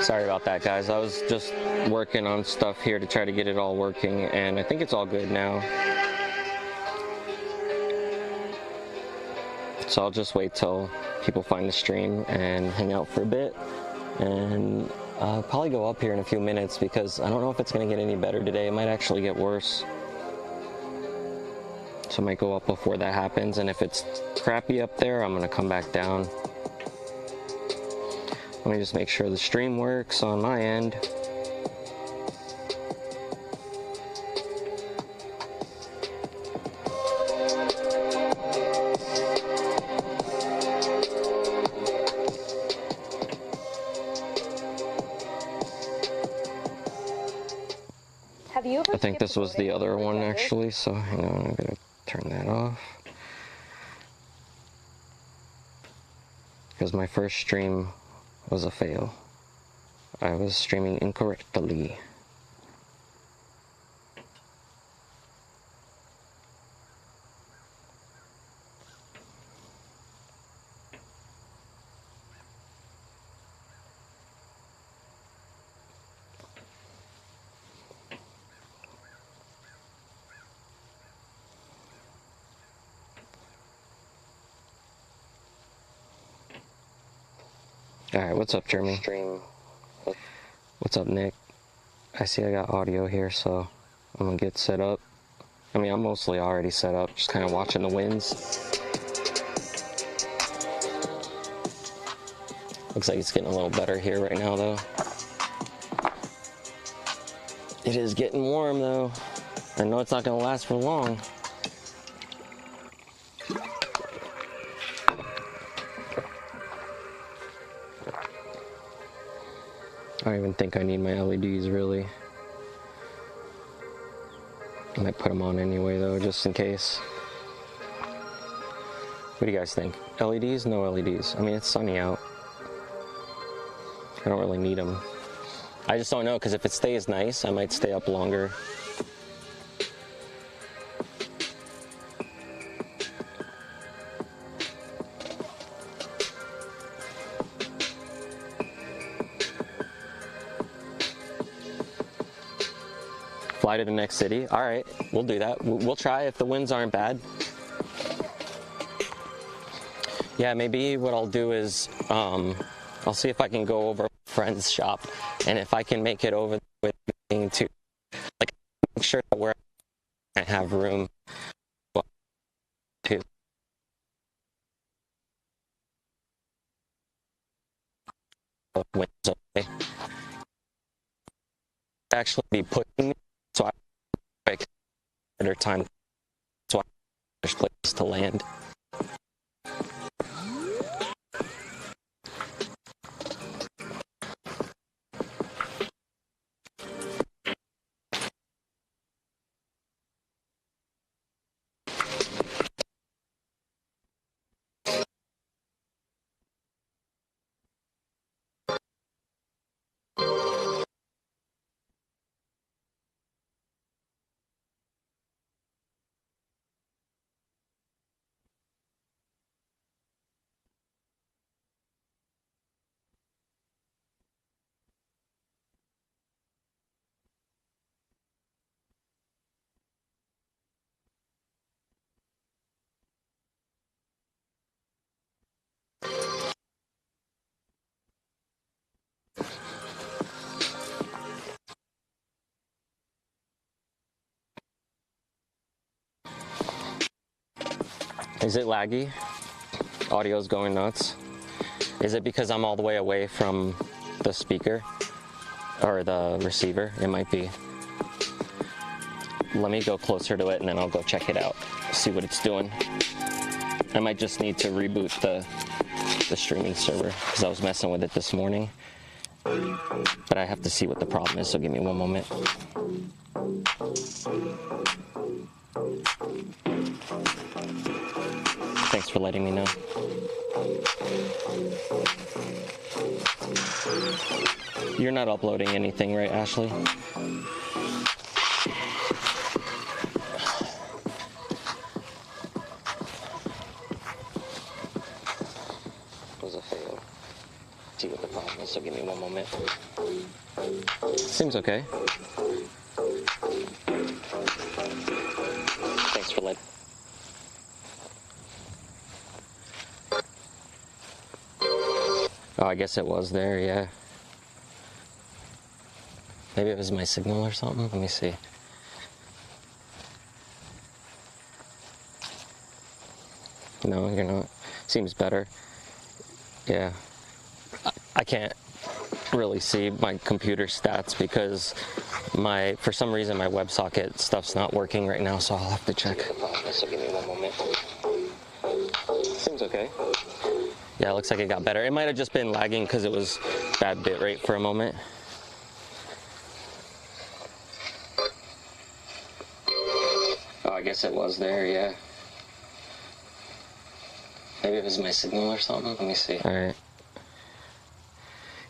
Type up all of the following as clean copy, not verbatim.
Sorry about that, guys. I was just working on stuff here to try to get it all working, and I think it's all good now. So I'll just wait till people find the stream and hang out for a bit, and I'll probably go up here in a few minutes because I don't know if it's going to get any better today. It might actually get worse. So I might go up before that happens, and if it's crappy up there, I'm going to come back down. Let me just make sure the stream works on my end. I think this was the other one actually, so hang on, I'm gonna turn that off. Because my first stream was a fail. I was streaming incorrectly. Alright, what's up, Jeremy? What's up, Nick? I see I got audio here, so I'm gonna get set up. I mean, I'm mostly already set up, just kind of watching the winds. Looks like it's getting a little better here right now, though. It is getting warm, though. I know it's not gonna last for long. I don't even think I need my LEDs, really. I might put them on anyway, though, just in case. What do you guys think? LEDs? No LEDs. I mean, it's sunny out. I don't really need them. I just don't know, because if it stays nice, I might stay up longer. Fly to the next city. All right, we'll do that. We'll try if the winds aren't bad. Yeah, maybe what I'll do is I'll see if I can go over a friend's shop, and if I can make it over with me to, like, make sure that where I have room to winds away. Actually be pushing me, so I pick better time, so I there's places to land. Is it laggy? Audio's going nuts. Is it because I'm all the way away from the speaker or the receiver? It might be. Let me go closer to it and then I'll go check it out, see what it's doing. I might just need to reboot the streaming server because I was messing with it this morning. But I have to see what the problem is, so give me one moment. Thanks for letting me know. You're not uploading anything, right, Ashley? Was a fail. See what the problem So give me one moment. Seems okay. Thanks for letting. Oh, I guess it was there, yeah. Maybe it was my signal or something. Let me see. No, you're not. Seems better. Yeah. I can't really see my computer stats because for some reason my WebSocket stuff's not working right now, so I'll have to check. So give me one moment. Seems okay. Yeah, it looks like it got better. It might have just been lagging because it was bad bit rate for a moment. Oh, I guess it was there, yeah. Maybe it was my signal or something. Let me see. All right.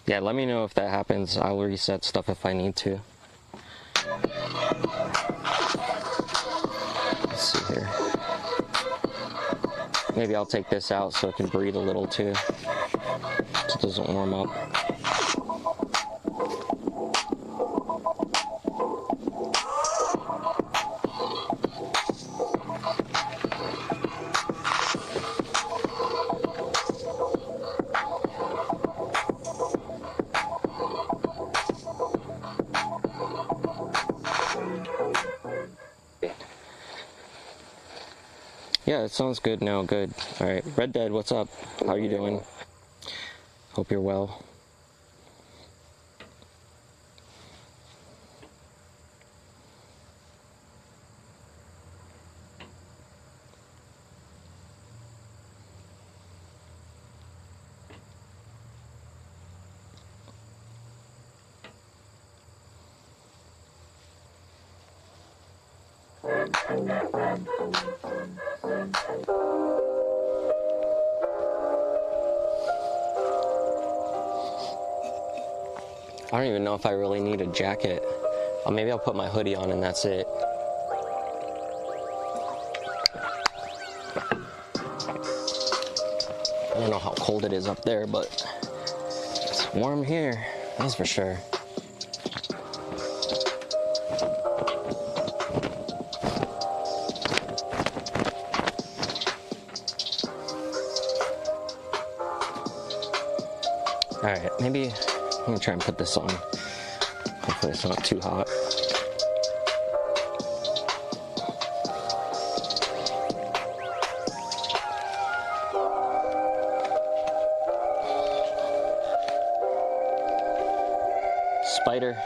Yeah, let me know if that happens. I'll reset stuff if I need to. Let's see here. Maybe I'll take this out so it can breathe a little too, so it doesn't warm up. Yeah, it sounds good now, good. All right, Red Dead, what's up? How are you doing? Hope you're well. I don't even know if I really need a jacket. Maybe I'll put my hoodie on and that's it. I don't know how cold it is up there, but it's warm here, that's for sure. All right, maybe I'm gonna try and put this on. Hopefully it's not too hot. Spider.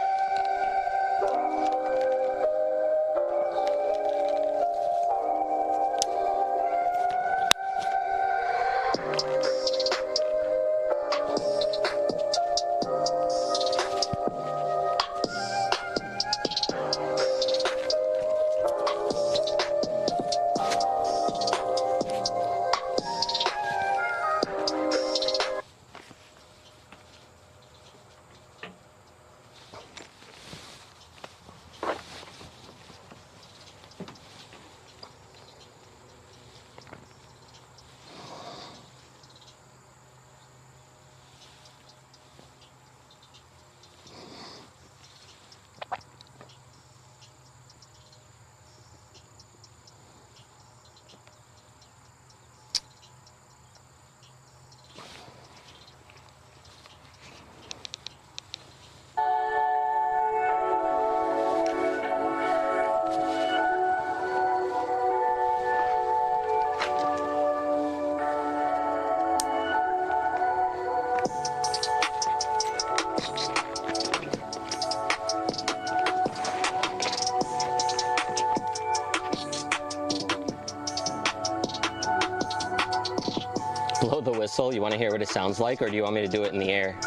Blow the whistle. You want to hear what it sounds like, or do you want me to do it in the air?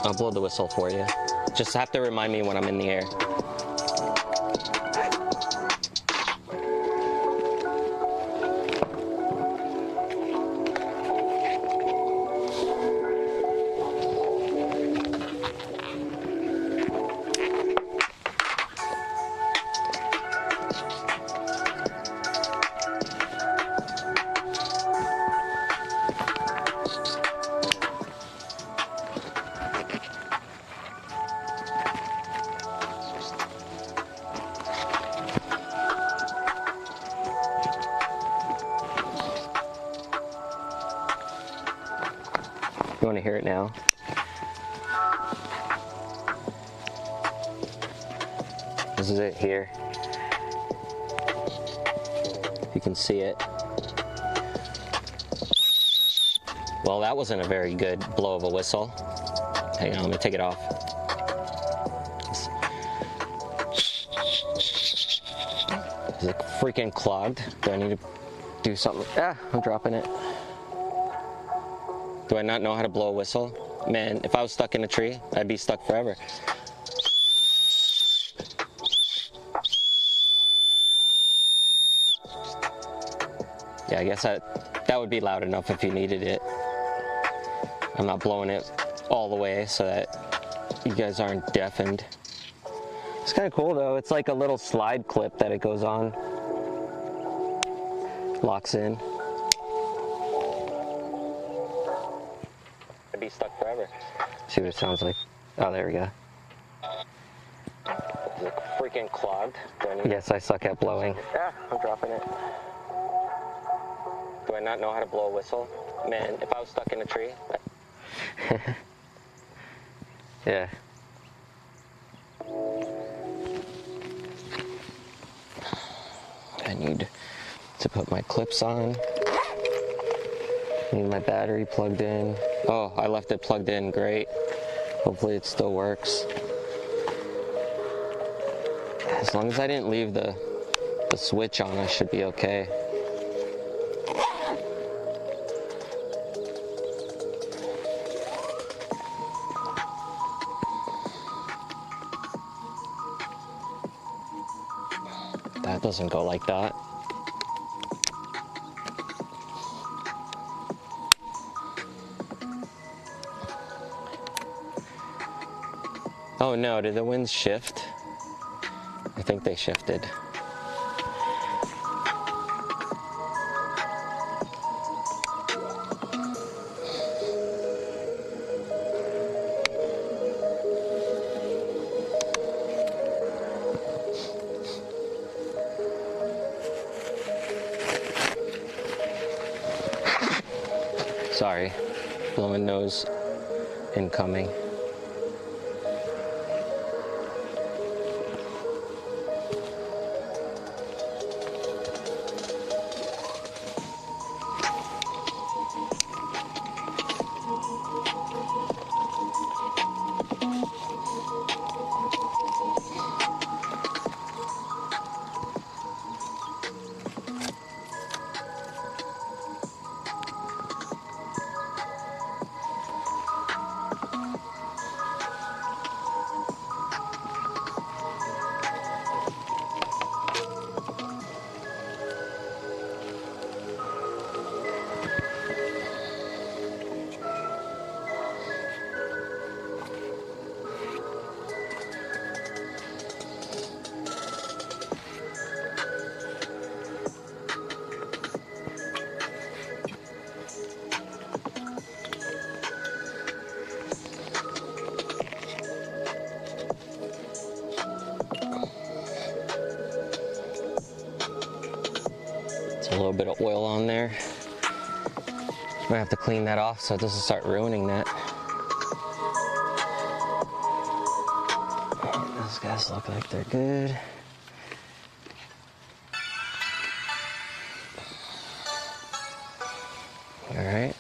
I'll blow the whistle for you. Just have to remind me when I'm in the air. hear it now. This is it here. You can see it. Well, that wasn't a very good blow of a whistle. Hang on, let me take it off. Is it freaking clogged? Do I need to do something? Ah, I'm dropping it. Do I not know how to blow a whistle? Man, if I was stuck in a tree, I'd be stuck forever. Yeah, I guess that would be loud enough if you needed it. I'm not blowing it all the way so that you guys aren't deafened. It's kind of cool though. It's like a little slide clip that it goes on. Locks in. I'd be stuck forever. See what it sounds like. Oh, there we go. Is it freaking clogged? Yes, I suck at blowing. Ah, I'm dropping it. Do I not know how to blow a whistle? Man, if I was stuck in a tree. Yeah. I need to put my clips on. Need my battery plugged in. Oh, I left it plugged in, great. Hopefully it still works. As long as I didn't leave the switch on, I should be okay. That doesn't go like that. Oh no, did the winds shift? I think they shifted. Sorry, blowing nose incoming. A little bit of oil on there. Might have to clean that off so it doesn't start ruining that. Those guys look like they're good. Alright,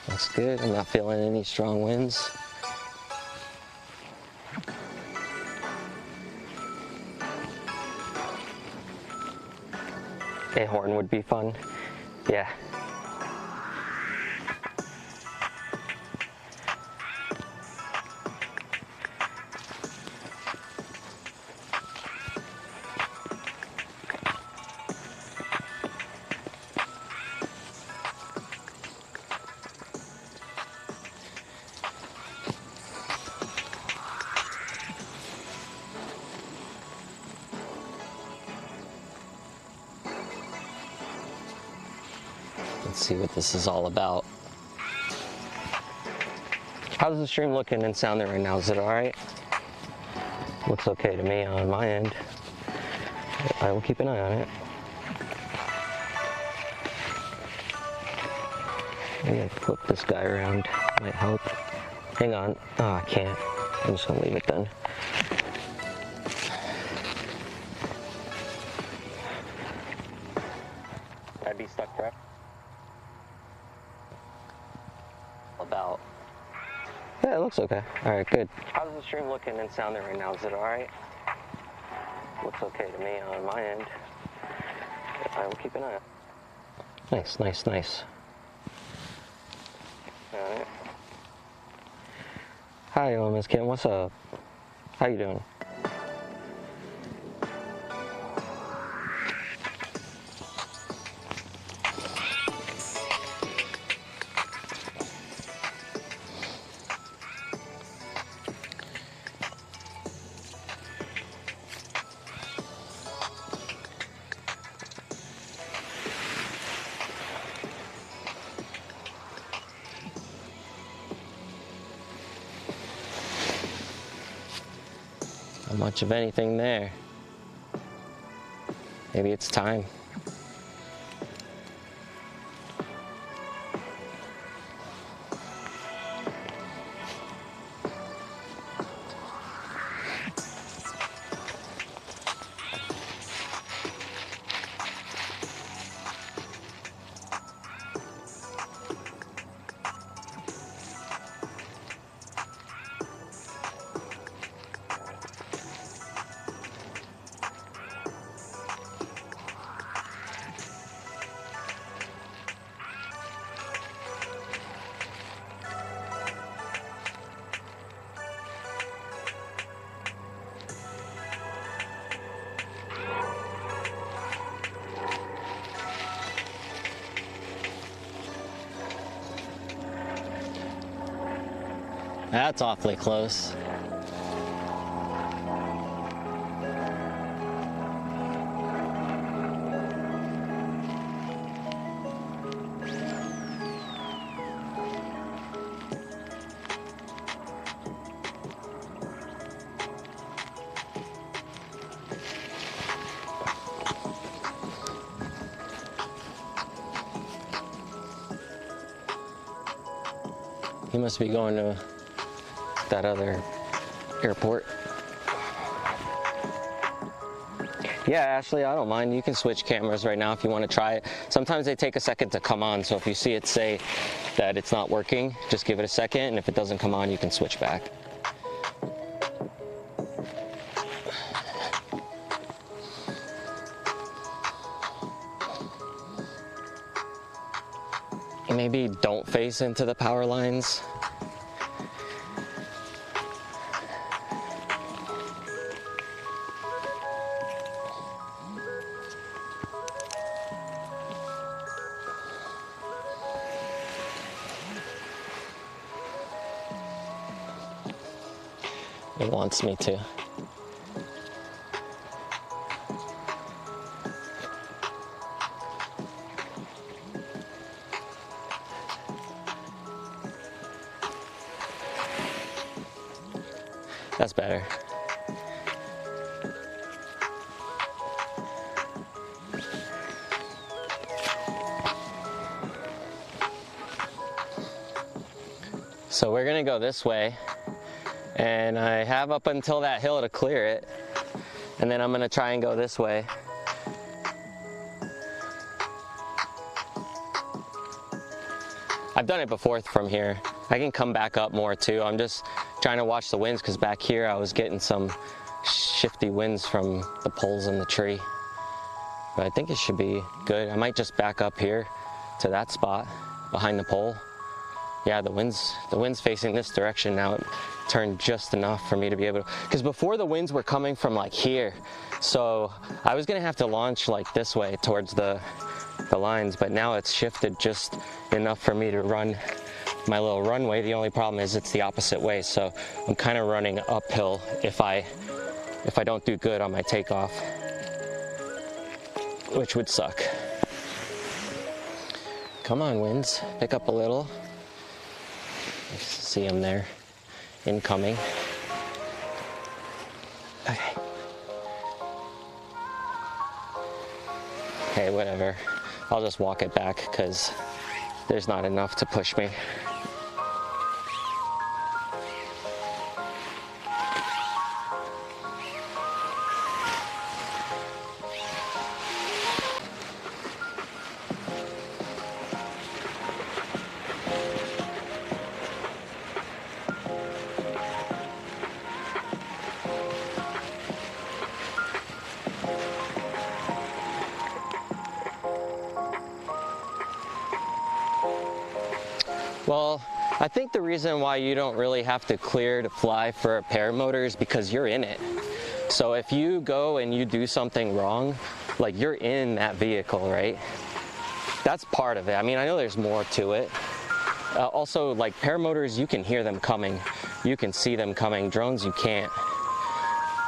looks good. I'm not feeling any strong winds. A horn would be fun. Yeah. Let's see what this is all about. How's the stream looking and sounding right now? Is it alright? Looks okay to me on my end. I will keep an eye on it. I'm gonna flip this guy around. Might help. Hang on. Oh, I can't. I'm just gonna leave it then. I'd be stuck forever. About. Yeah, it looks okay. All right, good. How's the stream looking and sounding right now? Is it all right? Looks okay to me on my end. I will keep an eye out. Nice, nice, nice. All right. Hi, Miss Kim. What's up? How you doing? Not much of anything there. Maybe it's time. That's awfully close. He must be going to that other airport. Yeah, Ashley, I don't mind. You can switch cameras right now if you want to try it. Sometimes they take a second to come on, so if you see it say that it's not working, just give it a second, and if it doesn't come on, you can switch back. Maybe don't face into the power lines. It wants me to. That's better. So we're gonna go this way, and I have up until that hill to clear it, and then I'm gonna try and go this way. I've done it before from here. I can come back up more too. I'm just trying to watch the winds because back here I was getting some shifty winds from the poles in the tree. But I think it should be good. I might just back up here to that spot behind the pole. Yeah, the wind's facing this direction now. It turned just enough for me to be able to, because before the winds were coming from like here. So I was gonna have to launch like this way towards the lines, but now it's shifted just enough for me to run my little runway. The only problem is it's the opposite way, so I'm kind of running uphill if I don't do good on my takeoff, which would suck. Come on, winds, pick up a little. I see them there, incoming. Okay. Okay, whatever. I'll just walk it back because there's not enough to push me. Well, I think the reason why you don't really have to clear to fly for a paramotor is because you're in it. So if you go and you do something wrong, like you're in that vehicle, right? That's part of it. I mean, I know there's more to it. Also, like paramotors, you can hear them coming. You can see them coming. Drones, you can't.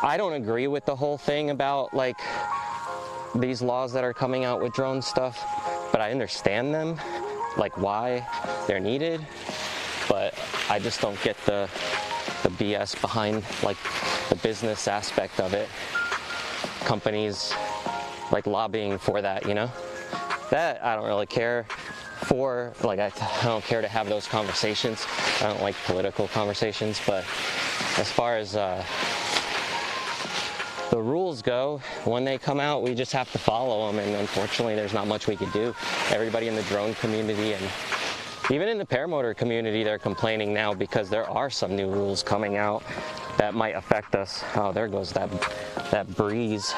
I don't agree with the whole thing about like these laws that are coming out with drone stuff, but I understand them, like why they're needed, but I just don't get the BS behind like the business aspect of it. Companies like lobbying for that, you know? That I don't really care for. Like I don't care to have those conversations. I don't like political conversations, but as far as the rules go, when they come out, we just have to follow them, and unfortunately there's not much we can do. Everybody in the drone community and even in the paramotor community, they're complaining now because there are some new rules coming out that might affect us. Oh, there goes that breeze.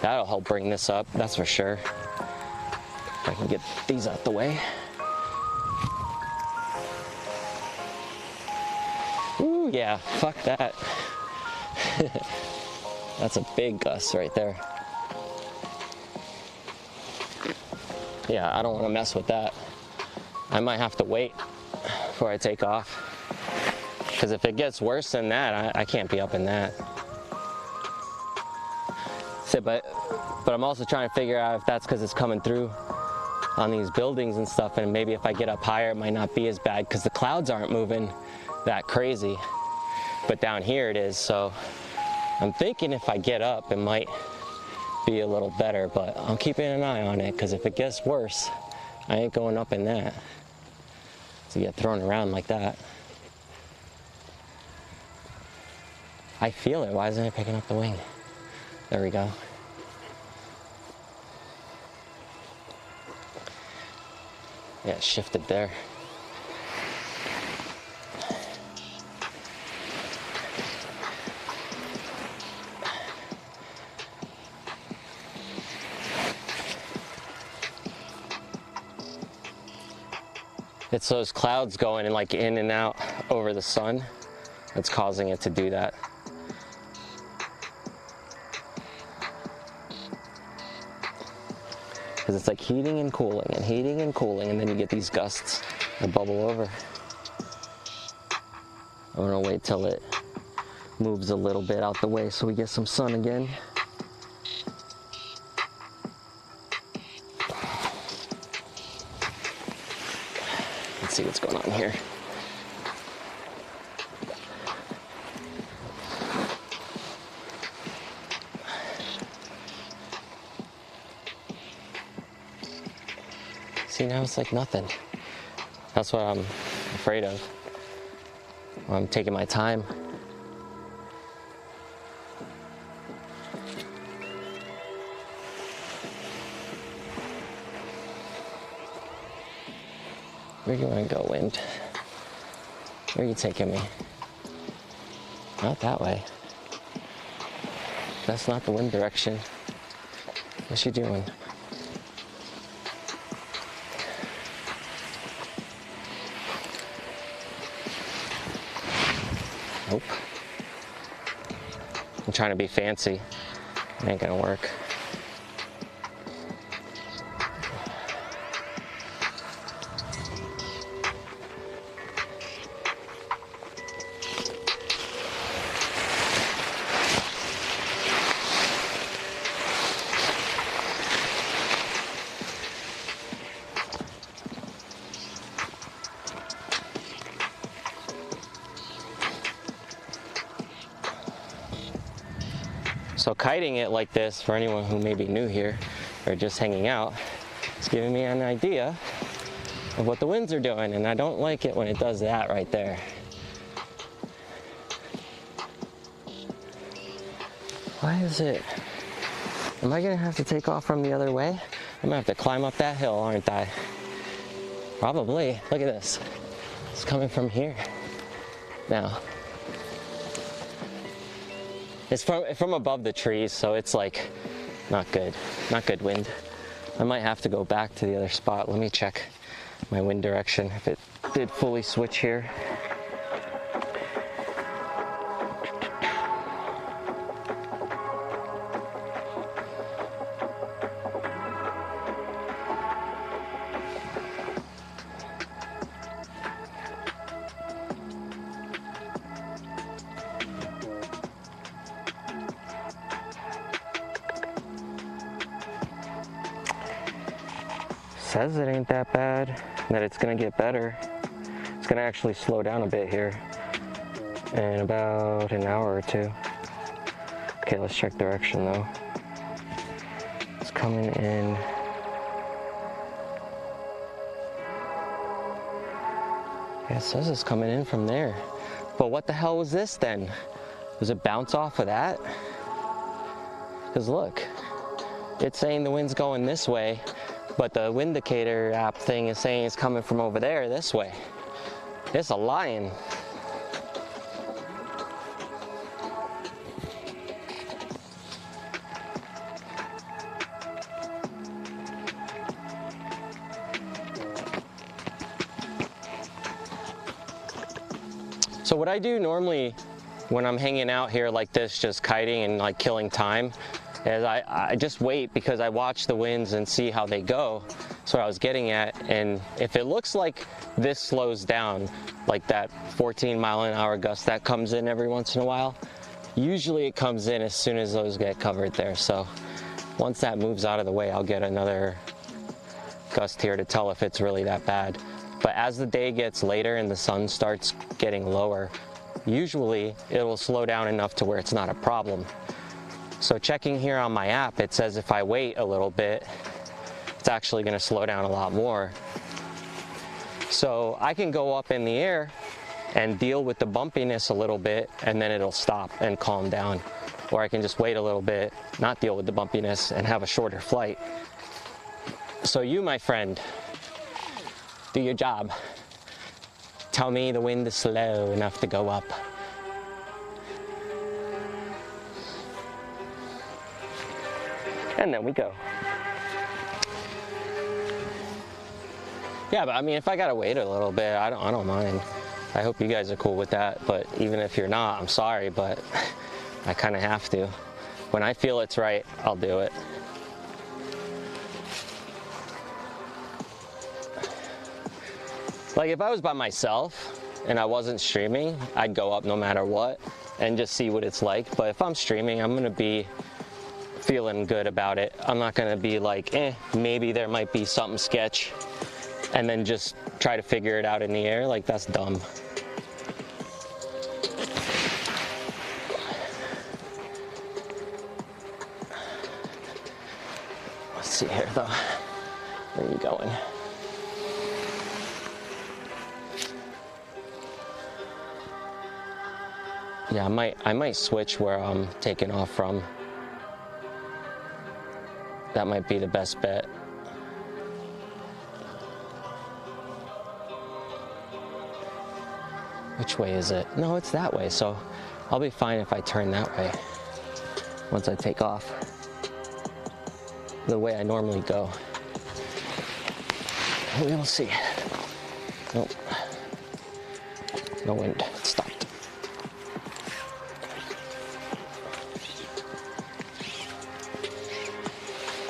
That'll help bring this up, that's for sure. If I can get these out the way. Ooh, yeah, fuck that. That's a big gust right there. Yeah, I don't want to mess with that. I might have to wait before I take off. Because if it gets worse than that, I can't be up in that. So, but I'm also trying to figure out if that's because it's coming through on these buildings and stuff, and maybe if I get up higher, it might not be as bad because the clouds aren't moving that crazy. But down here it is, so I'm thinking if I get up, it might be a little better, but I'm keeping an eye on it because if it gets worse, I ain't going up in that to get thrown around like that. I feel it. Why isn't it picking up the wing? There we go. Yeah, it shifted there. It's those clouds going and like in and out over the sun that's causing it to do that. Because it's like heating and cooling and heating and cooling, and then you get these gusts that bubble over. I'm gonna wait till it moves a little bit out the way so we get some sun again. Let's see what's going on here. See, now it's like nothing. That's what I'm afraid of. I'm taking my time. Where do you want to go, wind? Where are you taking me? Not that way. That's not the wind direction. What's she doing? Nope. I'm trying to be fancy. It ain't gonna work. So kiting it like this, for anyone who may be new here or just hanging out, it's giving me an idea of what the winds are doing, and I don't like it when it does that right there. Why is it? Am I gonna have to take off from the other way? I'm gonna have to climb up that hill, aren't I? Probably. Look at this. It's coming from here. Now, it's from above the trees, so it's like not good wind. I might have to go back to the other spot. Let me check my wind direction if it did fully switch here. Says it ain't that bad, that it's gonna get better. It's gonna actually slow down a bit here in about an hour or two. Okay, let's check direction though. It's coming in. Yeah, it says it's coming in from there. But what the hell was this then? Does it bounce off of that? Because look, it's saying the wind's going this way, but the wind indicator app thing is saying it's coming from over there this way. It's a lying. So what I do normally when I'm hanging out here like this, just kiting and like killing time, is I just wait because I watch the winds and see how they go. That's what I was getting at. And if it looks like this slows down, like that 14-mile-an-hour gust that comes in every once in a while, usually it comes in as soon as those get covered there. So once that moves out of the way, I'll get another gust here to tell if it's really that bad. But as the day gets later and the sun starts getting lower, usually it'll slow down enough to where it's not a problem. So checking here on my app, it says if I wait a little bit, it's actually going to slow down a lot more. So I can go up in the air and deal with the bumpiness a little bit, and then it'll stop and calm down. Or I can just wait a little bit, not deal with the bumpiness, and have a shorter flight. So you, my friend, do your job. Tell me the wind is slow enough to go up. And then we go. Yeah, but I mean, if I gotta wait a little bit, I don't mind. I hope you guys are cool with that, but even if you're not, I'm sorry, but I kind of have to. When I feel it's right, I'll do it. Like if I was by myself and I wasn't streaming, I'd go up no matter what and just see what it's like. But if I'm streaming, I'm gonna be feeling good about it. I'm not gonna be like, maybe there might be something sketch, and then just try to figure it out in the air. Like, that's dumb. Let's see here though. Where are you going? Yeah, I might switch where I'm taking off from. That might be the best bet. Which way is it? No, it's that way, so I'll be fine if I turn that way once I take off. The way I normally go. We will see. Nope. No wind. It stopped.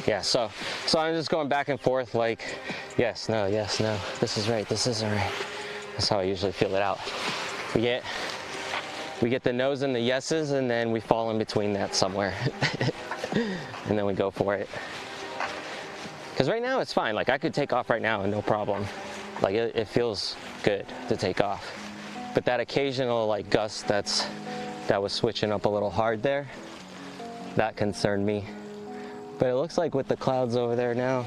Yeah, so I'm just going back and forth like, yes, no, this is right, this isn't right. That's how I usually feel it out. We get the no's and the yeses, and then we fall in between that somewhere. And then we go for it. Because right now it's fine. Like, I could take off right now and no problem. Like, it feels good to take off. But that occasional like gust that was switching up a little hard there, that concerned me. But it looks like with the clouds over there now,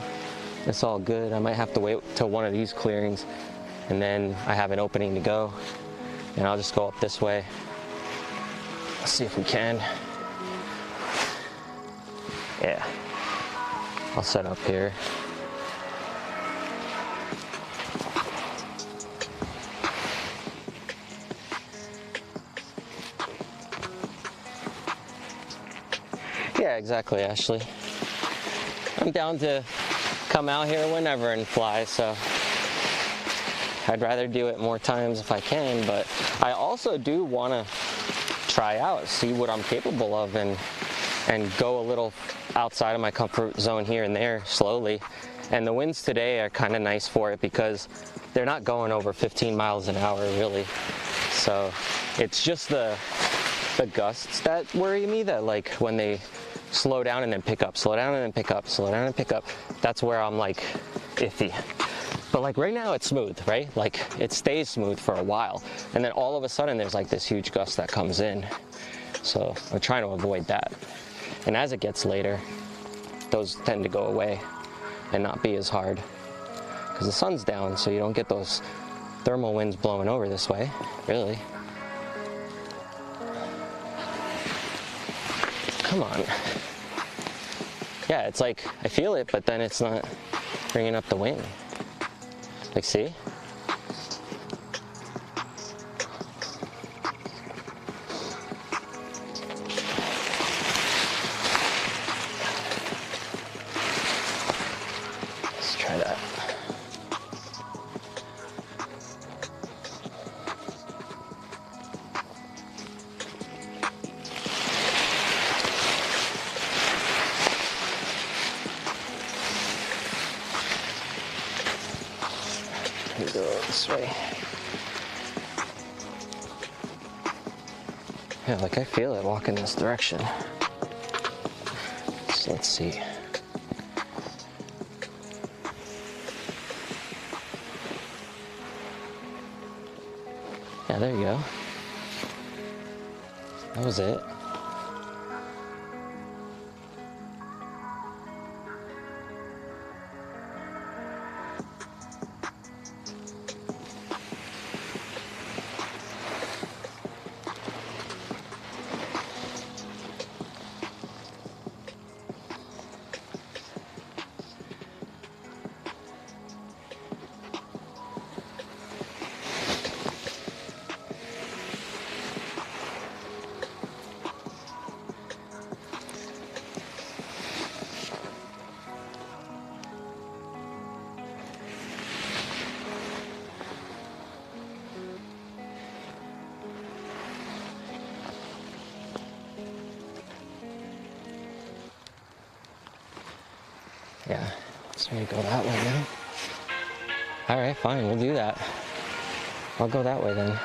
it's all good. I might have to wait till one of these clearings, and then I have an opening to go, and I'll just go up this way. Let's see if we can. Yeah, I'll set up here. Yeah, exactly, Ashley. I'm down to come out here whenever and fly, so I'd rather do it more times if I can, but I also do want to try out, see what I'm capable of, and go a little outside of my comfort zone here and there slowly. And the winds today are kind of nice for it because they're not going over 15 miles an hour really. So it's just the gusts that worry me, that like when they slow down and then pick up, slow down and then pick up, slow down and pick up, that's where I'm like iffy. But like right now it's smooth, right? Like it stays smooth for a while, and then all of a sudden there's like this huge gust that comes in. So I'm trying to avoid that. And as it gets later, those tend to go away and not be as hard because the sun's down, so you don't get those thermal winds blowing over this way, really. Come on. Yeah, it's like I feel it, but then it's not bringing up the wind. Like, see? Let's try that. Go this way. Yeah, like I feel it walking this direction. So let's see. Yeah, there you go. That was it. Yeah, so we go that way now. All right, fine, we'll do that. I'll go that way then.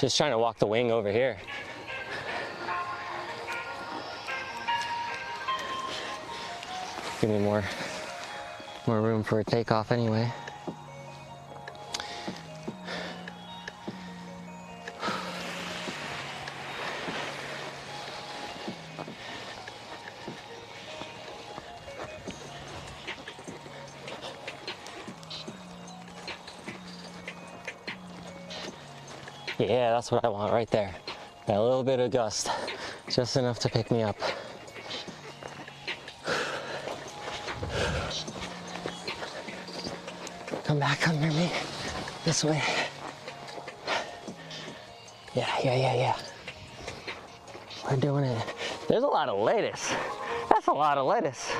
Just trying to walk the wing over here. Give me more room for a takeoff anyway. Yeah, that's what I want right there. That little bit of gust, just enough to pick me up. Come back under me, this way. Yeah. We're doing it. There's a lot of lettuce. That's a lot of lettuce.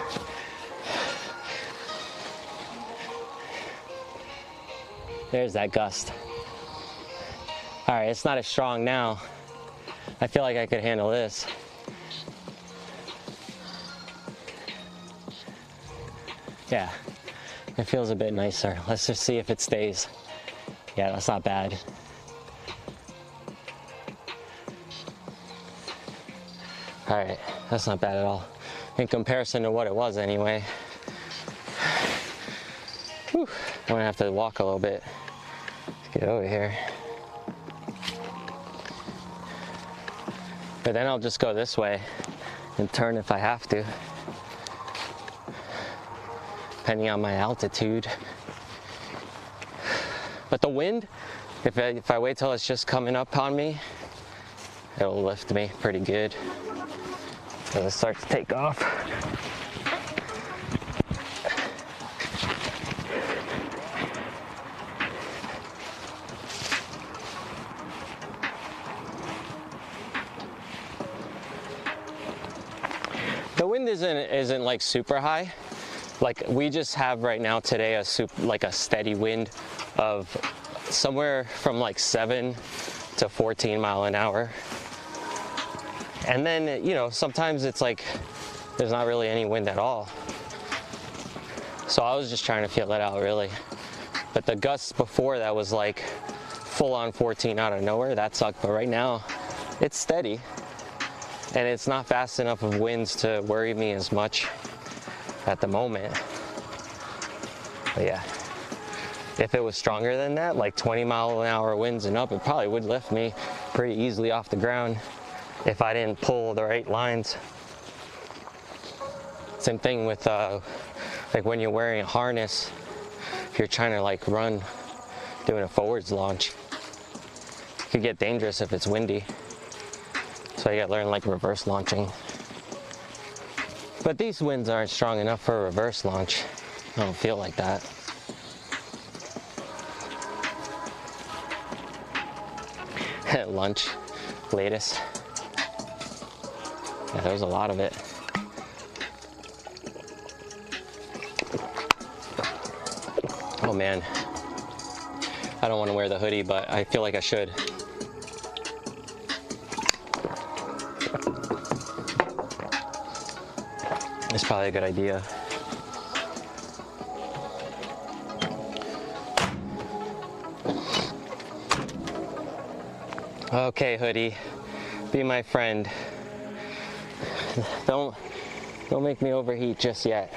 There's that gust. All right, it's not as strong now. I feel like I could handle this. Yeah, it feels a bit nicer. Let's just see if it stays. Yeah, that's not bad. All right, that's not bad at all. In comparison to what it was anyway. Whew. I'm gonna have to walk a little bit to get over here. But then I'll just go this way and turn if I have to, depending on my altitude. But the wind, if I wait till it's just coming up on me, it'll lift me pretty good as it starts to take off. The wind isn't like super high. Like we just have right now today a steady wind of somewhere from like 7 to 14 mile an hour. And then, you know, sometimes it's like there's not really any wind at all. So I was just trying to feel it out really. But the gusts before that was like full on 14 out of nowhere. That sucked. But right now it's steady. And it's not fast enough of winds to worry me as much at the moment. But yeah, if it was stronger than that, like 20 mile an hour winds and up, it probably would lift me pretty easily off the ground if I didn't pull the right lines. Same thing with like when you're wearing a harness, if you're trying to like run, doing a forwards launch, it could get dangerous if it's windy. So you gotta learn like reverse launching. But these winds aren't strong enough for a reverse launch. I don't feel like that. Lunch, latest. Yeah, there's a lot of it. Oh man. I don't want to wear the hoodie, but I feel like I should. It's probably a good idea. Okay, hoodie, be my friend. Don't make me overheat just yet.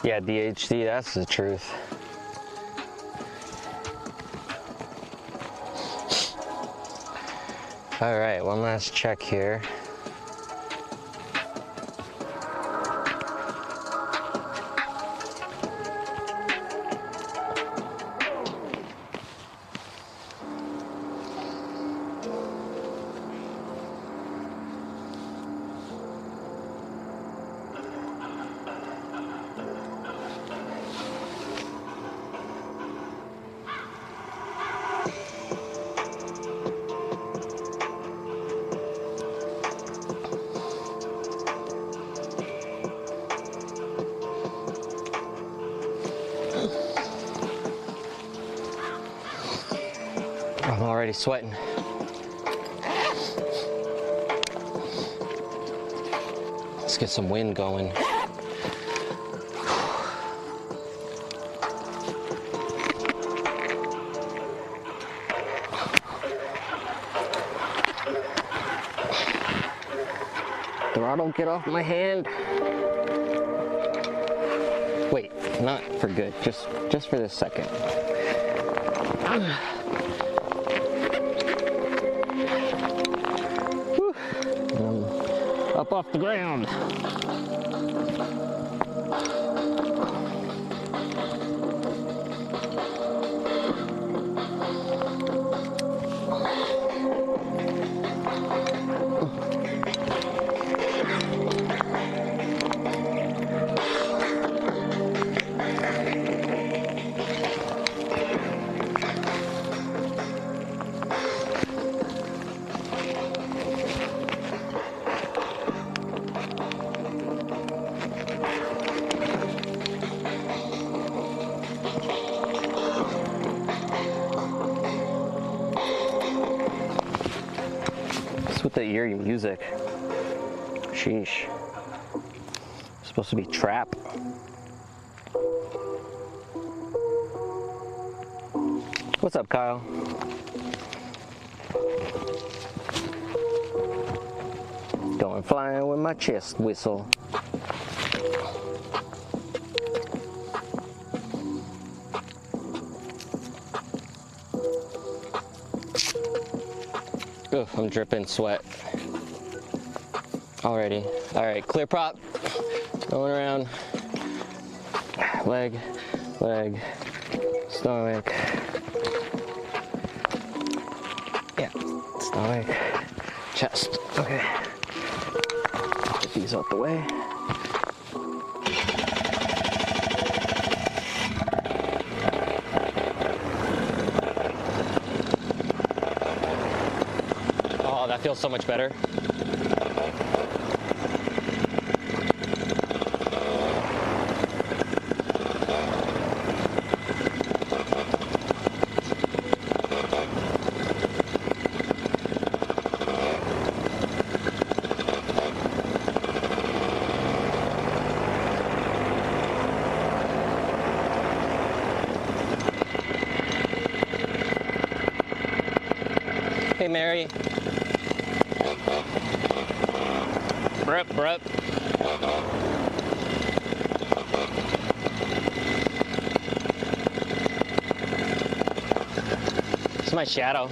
Yeah, DHD, that's the truth. All right, one last check here. I'm already sweating. Let's get some wind going. Throttle, get off my hand. Wait, not for good, just for this second. Up off the ground. With the eerie music. Sheesh. It's supposed to be trap. What's up, Kyle? Going flying with my chest whistle. Ooh, I'm dripping sweat already. All right, clear prop. Going around. Leg, leg, stomach. Yeah, stomach, chest. Okay. Get these out the way. Oh, that feels so much better. Hey, Mary. Brup, brup. It's my shadow.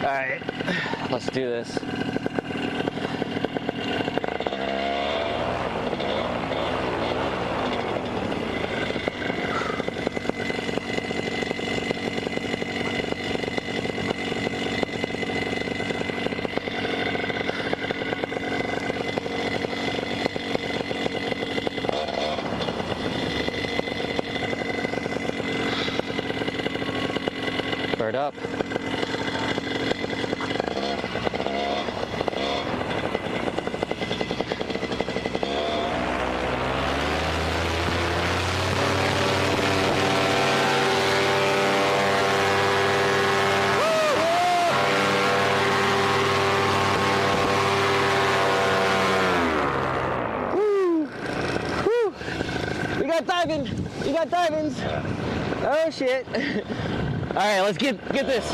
All right, let's do this. Bird up. We got divings. Oh shit. All right, let's get this.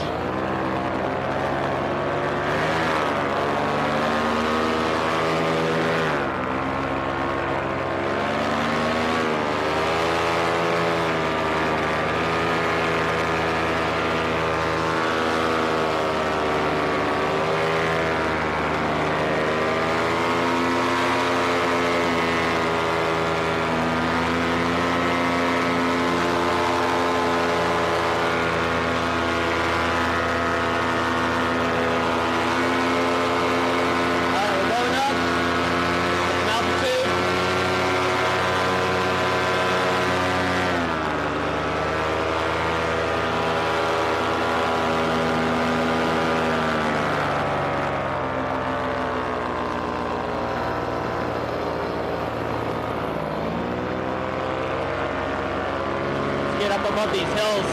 above these hills.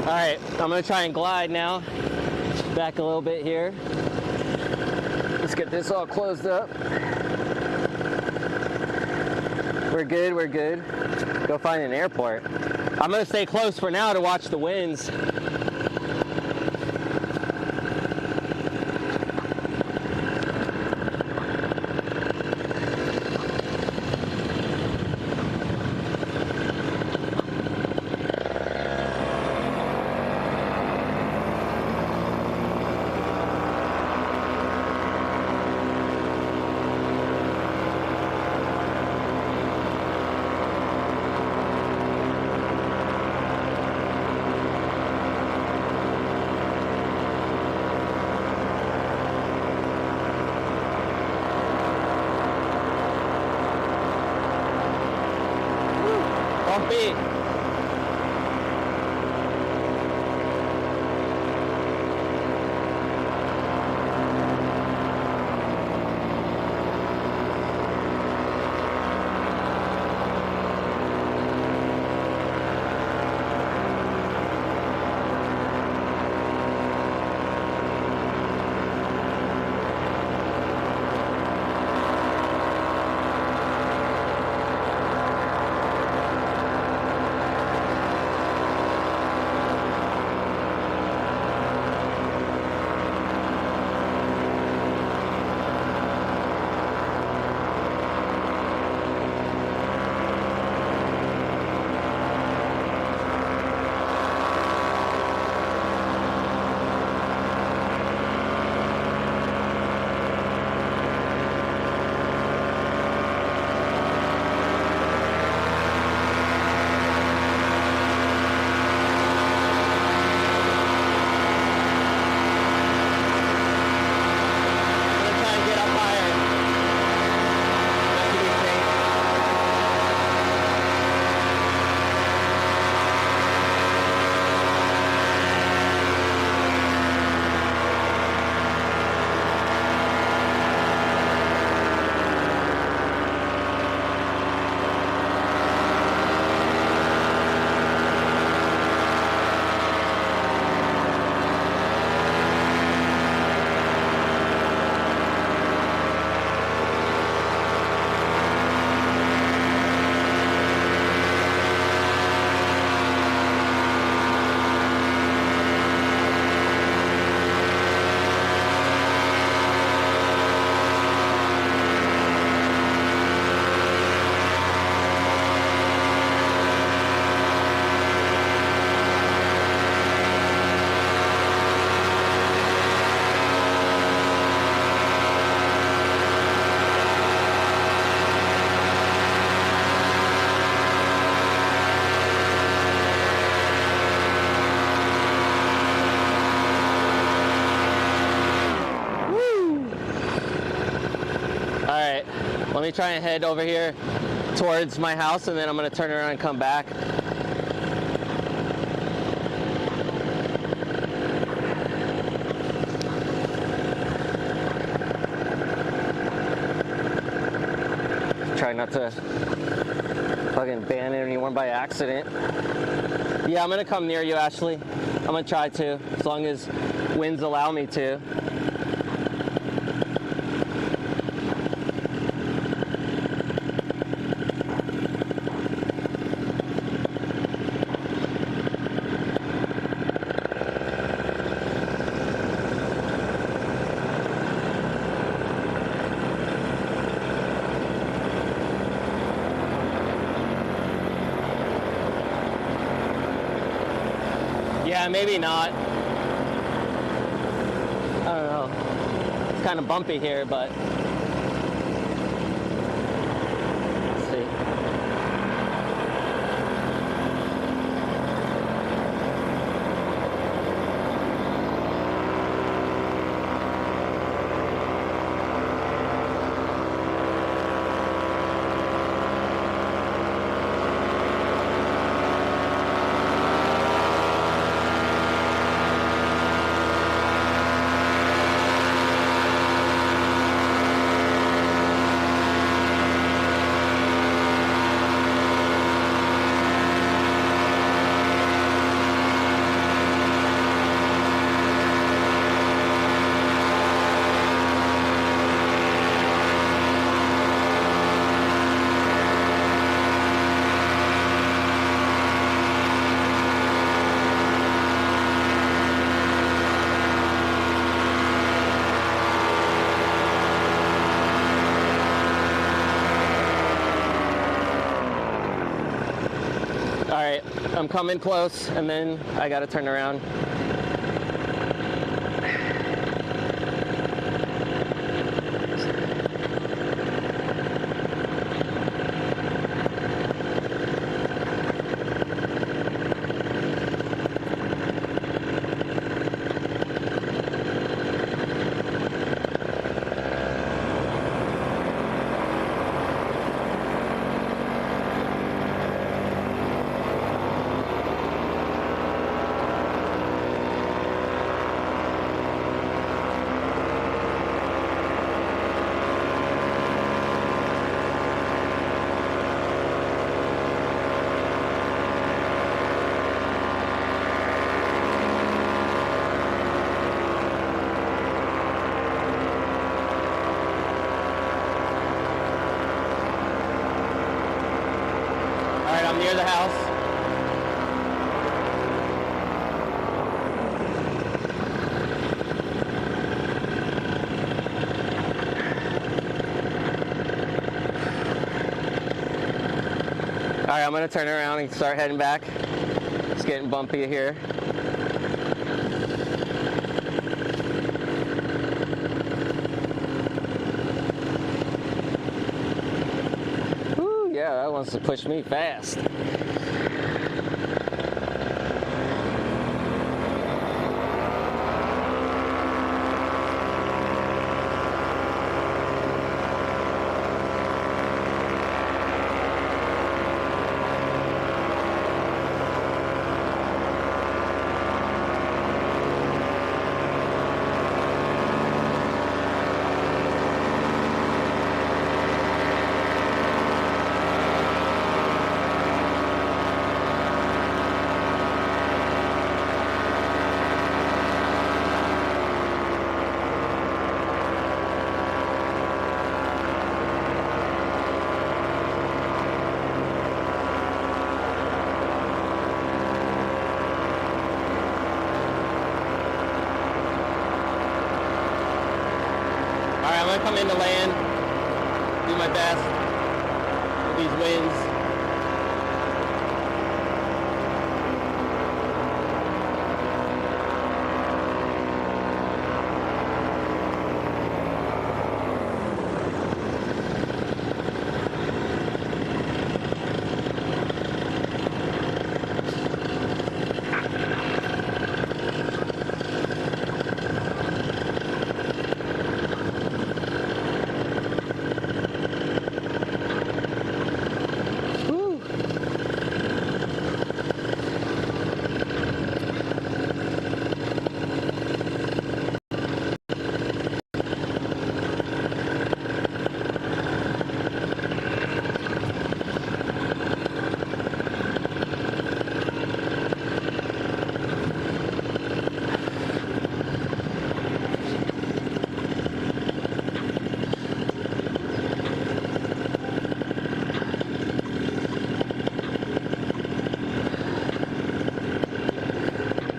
Alright, I'm going to try and glide now. Back a little bit here. Let's get this all closed up. We're good, we're good. Go find an airport. I'm going to stay close for now to watch the winds. Bumpy. Let me try and head over here towards my house, and then I'm going to turn around and come back. Try not to fucking ban anyone by accident. Yeah, I'm going to come near you, Ashley. I'm going to try to, as long as winds allow me to. Yeah, maybe not. I don't know. It's kind of bumpy here, but let's see. All right, I'm coming close, and then I gotta turn around. All right, I'm near the house. All right, I'm gonna turn around and start heading back. It's getting bumpy here. Woo, yeah, that wants to push me fast. All right, I'm gonna come into land, do my best with these winds.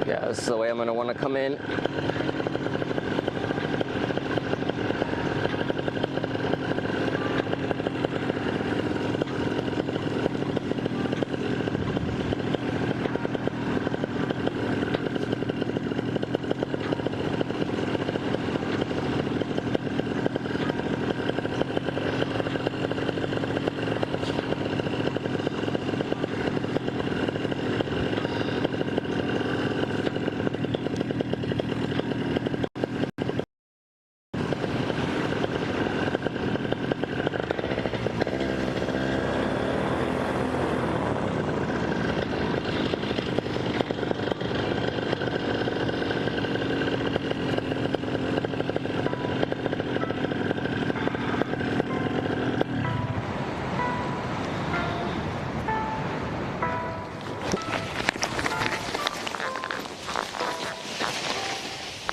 Yeah, this is the way I'm gonna want to come in.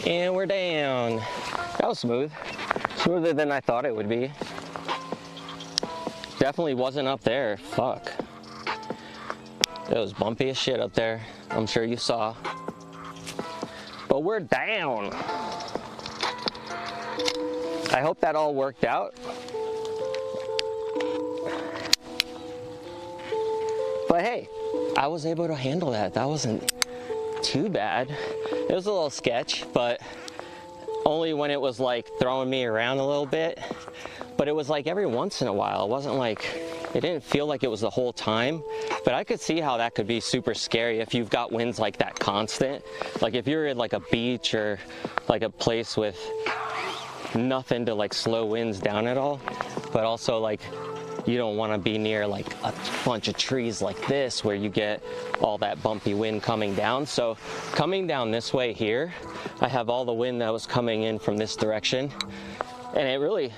And we're down. That was smooth. Smoother than I thought it would be. Definitely wasn't up there. Fuck. It was bumpy as shit up there. I'm sure you saw. But we're down. I hope that all worked out. But hey, I was able to handle that. That wasn't too bad. It was a little sketch, but only when it was like throwing me around a little bit. But it was like every once in a while. It wasn't like, it didn't feel like it was the whole time. But I could see how that could be super scary if you've got winds like that constant. Like if you're at like a beach or like a place with nothing to like slow winds down at all, but also like you don't want to be near like a bunch of trees like this where you get all that bumpy wind coming down. So coming down this way here, I have all the wind that was coming in from this direction, and it really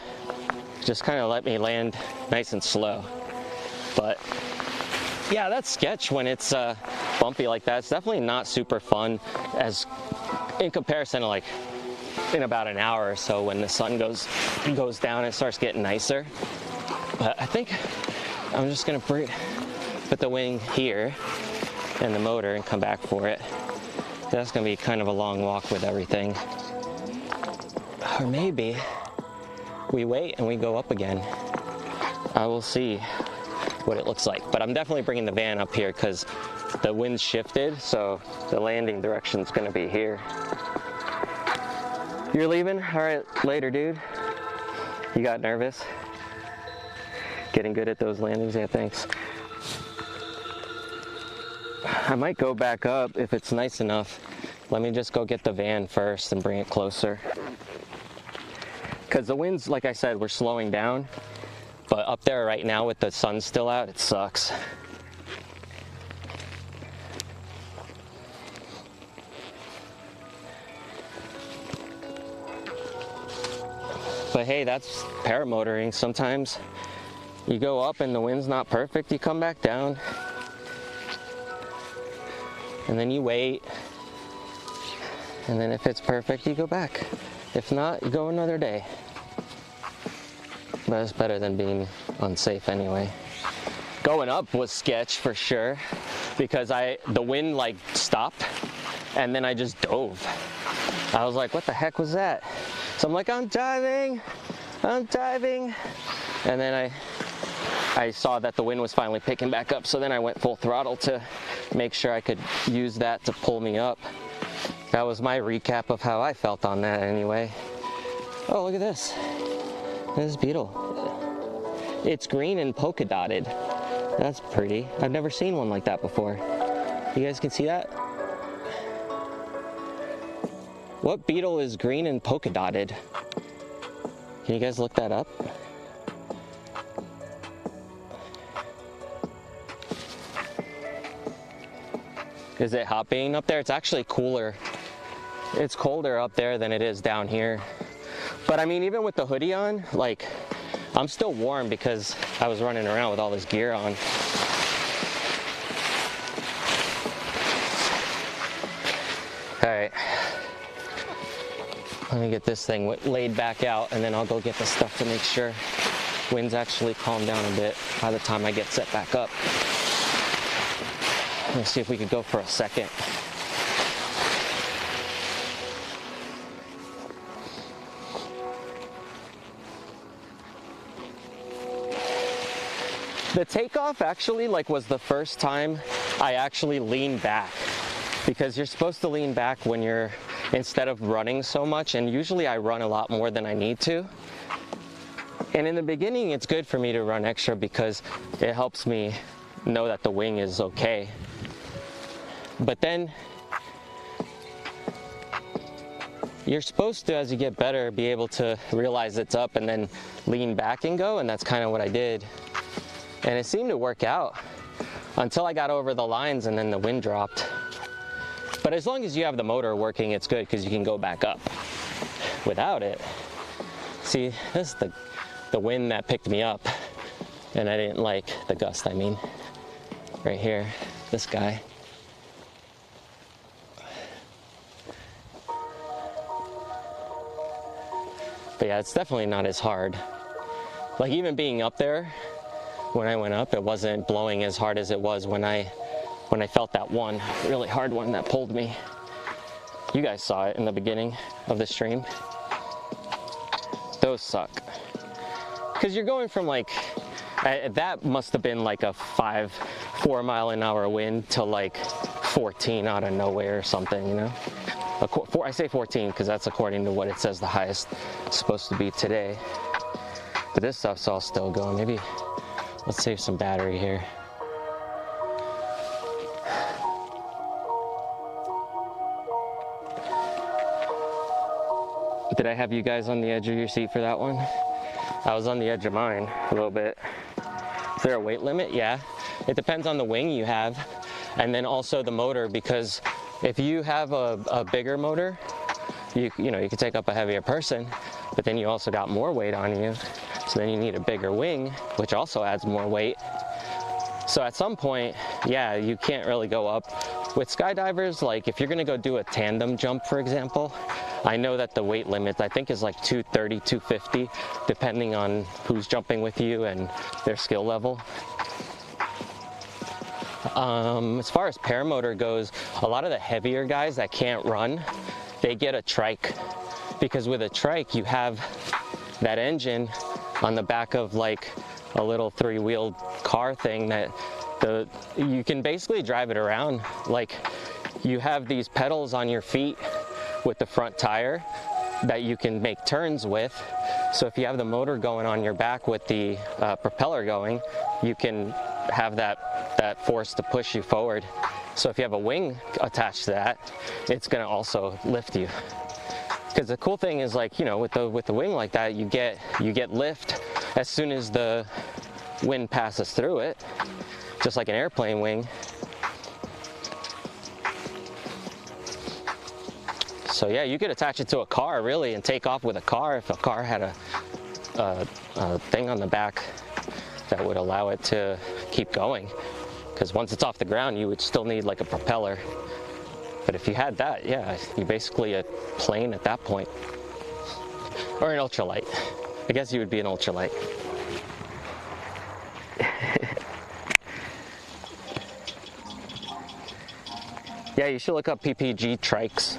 just kind of let me land nice and slow. But yeah, that's sketch when it's bumpy like that. It's definitely not super fun as in comparison to like in about an hour or so when the sun goes down and it starts getting nicer. But I think I'm just gonna put the wing here and the motor and come back for it. That's gonna be kind of a long walk with everything. Or maybe we wait and we go up again. I will see what it looks like. But I'm definitely bringing the van up here because the wind shifted, so the landing direction's gonna be here. You're leaving? All right, later, dude. You got nervous? Getting good at those landings? Yeah, thanks. I might go back up if it's nice enough. Let me just go get the van first and bring it closer. Because the winds, like I said, we're slowing down. But up there right now with the sun still out, it sucks. But hey, that's paramotoring. Sometimes you go up and the wind's not perfect, you come back down. And then you wait. And then if it's perfect, you go back. If not, you go another day. But it's better than being unsafe anyway. Going up was sketch for sure because the wind like stopped and then I just dove. I was like, what the heck was that? So I'm like, I'm diving. And then I saw that the wind was finally picking back up, so then I went full throttle to make sure I could use that to pull me up. That was my recap of how I felt on that anyway. Oh, look at this. This beetle. It's green and polka dotted. That's pretty. I've never seen one like that before. You guys can see that? What beetle is green and polka dotted? Can you guys look that up? Is it hot being up there? It's actually cooler. It's colder up there than it is down here. But I mean, even with the hoodie on, like, I'm still warm because I was running around with all this gear on. All right. Let me get this thing laid back out and then I'll go get the stuff to make sure wind's actually calmed down a bit by the time I get set back up. Let's see if we could go for a second. The takeoff actually was the first time I actually leaned back, because you're supposed to lean back when you're, instead of running so much, and usually I run a lot more than I need to. And in the beginning it's good for me to run extra because it helps me know that the wing is okay. But then you're supposed to, as you get better, be able to realize it's up and then lean back and go, and that's kind of what I did. And it seemed to work out until I got over the lines and then the wind dropped. But as long as you have the motor working, it's good because you can go back up. Without it, see, this is the wind that picked me up, and I didn't like the gust, I mean. Right here, this guy. But yeah, it's definitely not as hard. Like even being up there, when I went up, it wasn't blowing as hard as it was when I felt that one really hard one that pulled me. You guys saw it in the beginning of the stream. Those suck. Because you're going from like, that must have been like a 4 mile an hour wind to like 14 out of nowhere or something, you know? I say 14 because that's according to what it says the highest is supposed to be today. But this stuff's all still going. Maybe let's save some battery here. Did I have you guys on the edge of your seat for that one? I was on the edge of mine a little bit. Is there a weight limit? Yeah. It depends on the wing you have, and then also the motor, because if you have a bigger motor, you can take up a heavier person, but then you also got more weight on you. So then you need a bigger wing, which also adds more weight. So at some point, yeah, you can't really go up. With skydivers, like if you're gonna go do a tandem jump, for example, I know that the weight limit, I think, is like 230, 250, depending on who's jumping with you and their skill level. As far as paramotor goes, a lot of the heavier guys that can't run, they get a trike. Because with a trike, you have that engine on the back of like a little 3-wheeled car thing that you can basically drive it around. Like you have these pedals on your feet with the front tire that you can make turns with. So if you have the motor going on your back with the propeller going, you can have that force to push you forward. So if you have a wing attached to that, it's gonna also lift you. Because the cool thing is, like, you know, with the wing like that, you get lift as soon as the wind passes through it, just like an airplane wing. So yeah, you could attach it to a car really and take off with a car if a car had a thing on the back that would allow it to keep going. Because once it's off the ground, you would still need like a propeller. But if you had that, yeah, you're basically a plane at that point. Or an ultralight. I guess you would be an ultralight. Yeah, you should look up PPG trikes.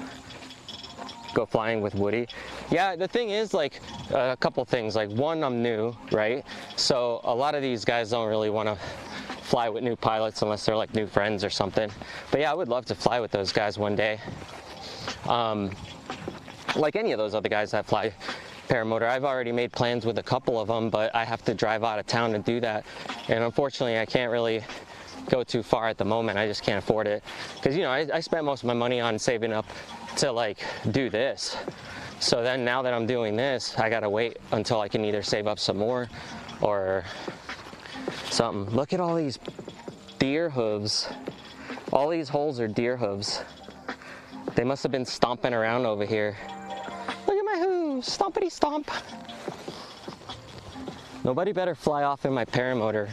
Go flying with Woody. Yeah, the thing is, like, a couple things. Like, one, I'm new, right? So a lot of these guys don't really want to fly with new pilots unless they're like new friends or something. But yeah, I would love to fly with those guys one day. Like any of those other guys that fly paramotor. I've already made plans with a couple of them, but I have to drive out of town to do that. And unfortunately, I can't really go too far at the moment. I just can't afford it. Because, you know, I spent most of my money on saving up to like do this. So then now that I'm doing this, I gotta wait until I can either save up some more or something. Look at all these deer hooves. All these holes are deer hooves. They must have been stomping around over here. Look at my hooves, stompity stomp. Nobody better fly off in my paramotor.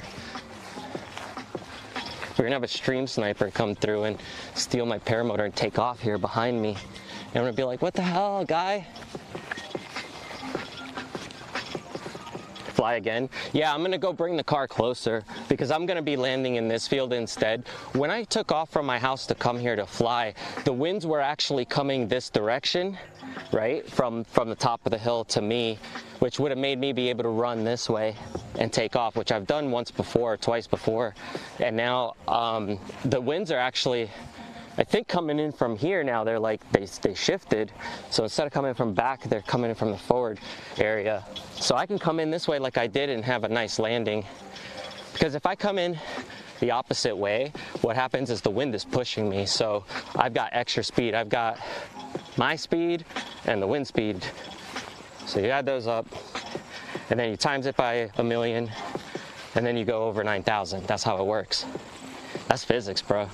We're gonna have a stream sniper come through and steal my paramotor and take off here behind me. And I'm gonna be like, what the hell, guy? Fly again? Yeah, I'm gonna go bring the car closer because I'm gonna be landing in this field instead. When I took off from my house to come here to fly, the winds were actually coming this direction, right? From the top of the hill to me, which would have made me be able to run this way and take off, which I've done once before, twice before. And now the winds are actually, I think, coming in from here now. They're like, they shifted. So instead of coming from back, they're coming in from the forward area. So I can come in this way like I did and have a nice landing. Because if I come in the opposite way, what happens is the wind is pushing me. So I've got extra speed. I've got my speed and the wind speed. So you add those up and then you times it by 1,000,000 and then you go over 9,000. That's how it works. That's physics, bro.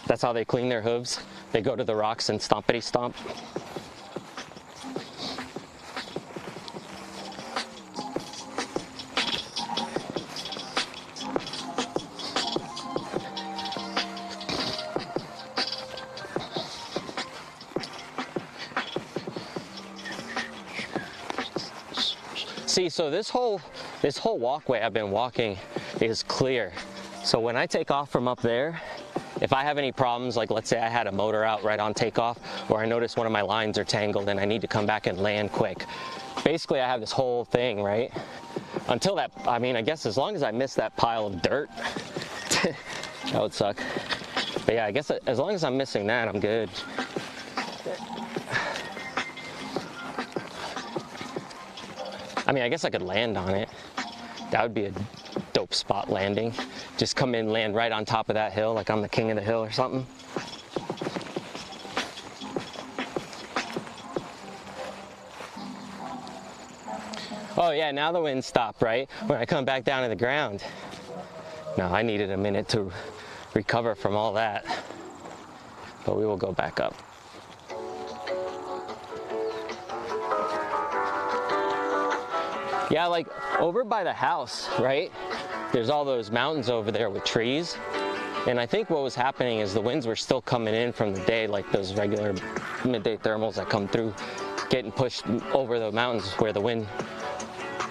That's how they clean their hooves. They go to the rocks and stompity stomp. See, so this whole walkway I've been walking is clear. So when I take off from up there, if I have any problems, like let's say I had a motor out right on takeoff, or I notice one of my lines are tangled and I need to come back and land quick, basically I have this whole thing, right? Until that, I mean, I guess as long as I miss that pile of dirt, that would suck. But yeah, I guess as long as I'm missing that, I'm good. I mean, I guess I could land on it. That would be a dope spot landing. Just come in, land right on top of that hill, like I'm the king of the hill or something. Oh yeah, now the wind stopped, right? When I come back down to the ground. No, I needed a minute to recover from all that. But we will go back up. Yeah, like over by the house, right? There's all those mountains over there with trees. And I think what was happening is the winds were still coming in from the day, like those regular midday thermals that come through, getting pushed over the mountains where the wind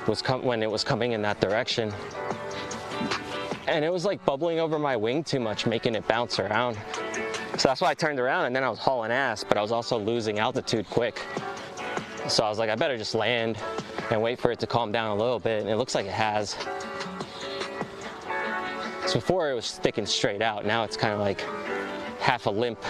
was when it was coming in that direction. And it was like bubbling over my wing too much, making it bounce around. So that's why I turned around, and then I was hauling ass, but I was also losing altitude quick. So I was like, I better just land and wait for it to calm down a little bit, and it looks like it has. So before it was sticking straight out, now it's kind of like half a limp.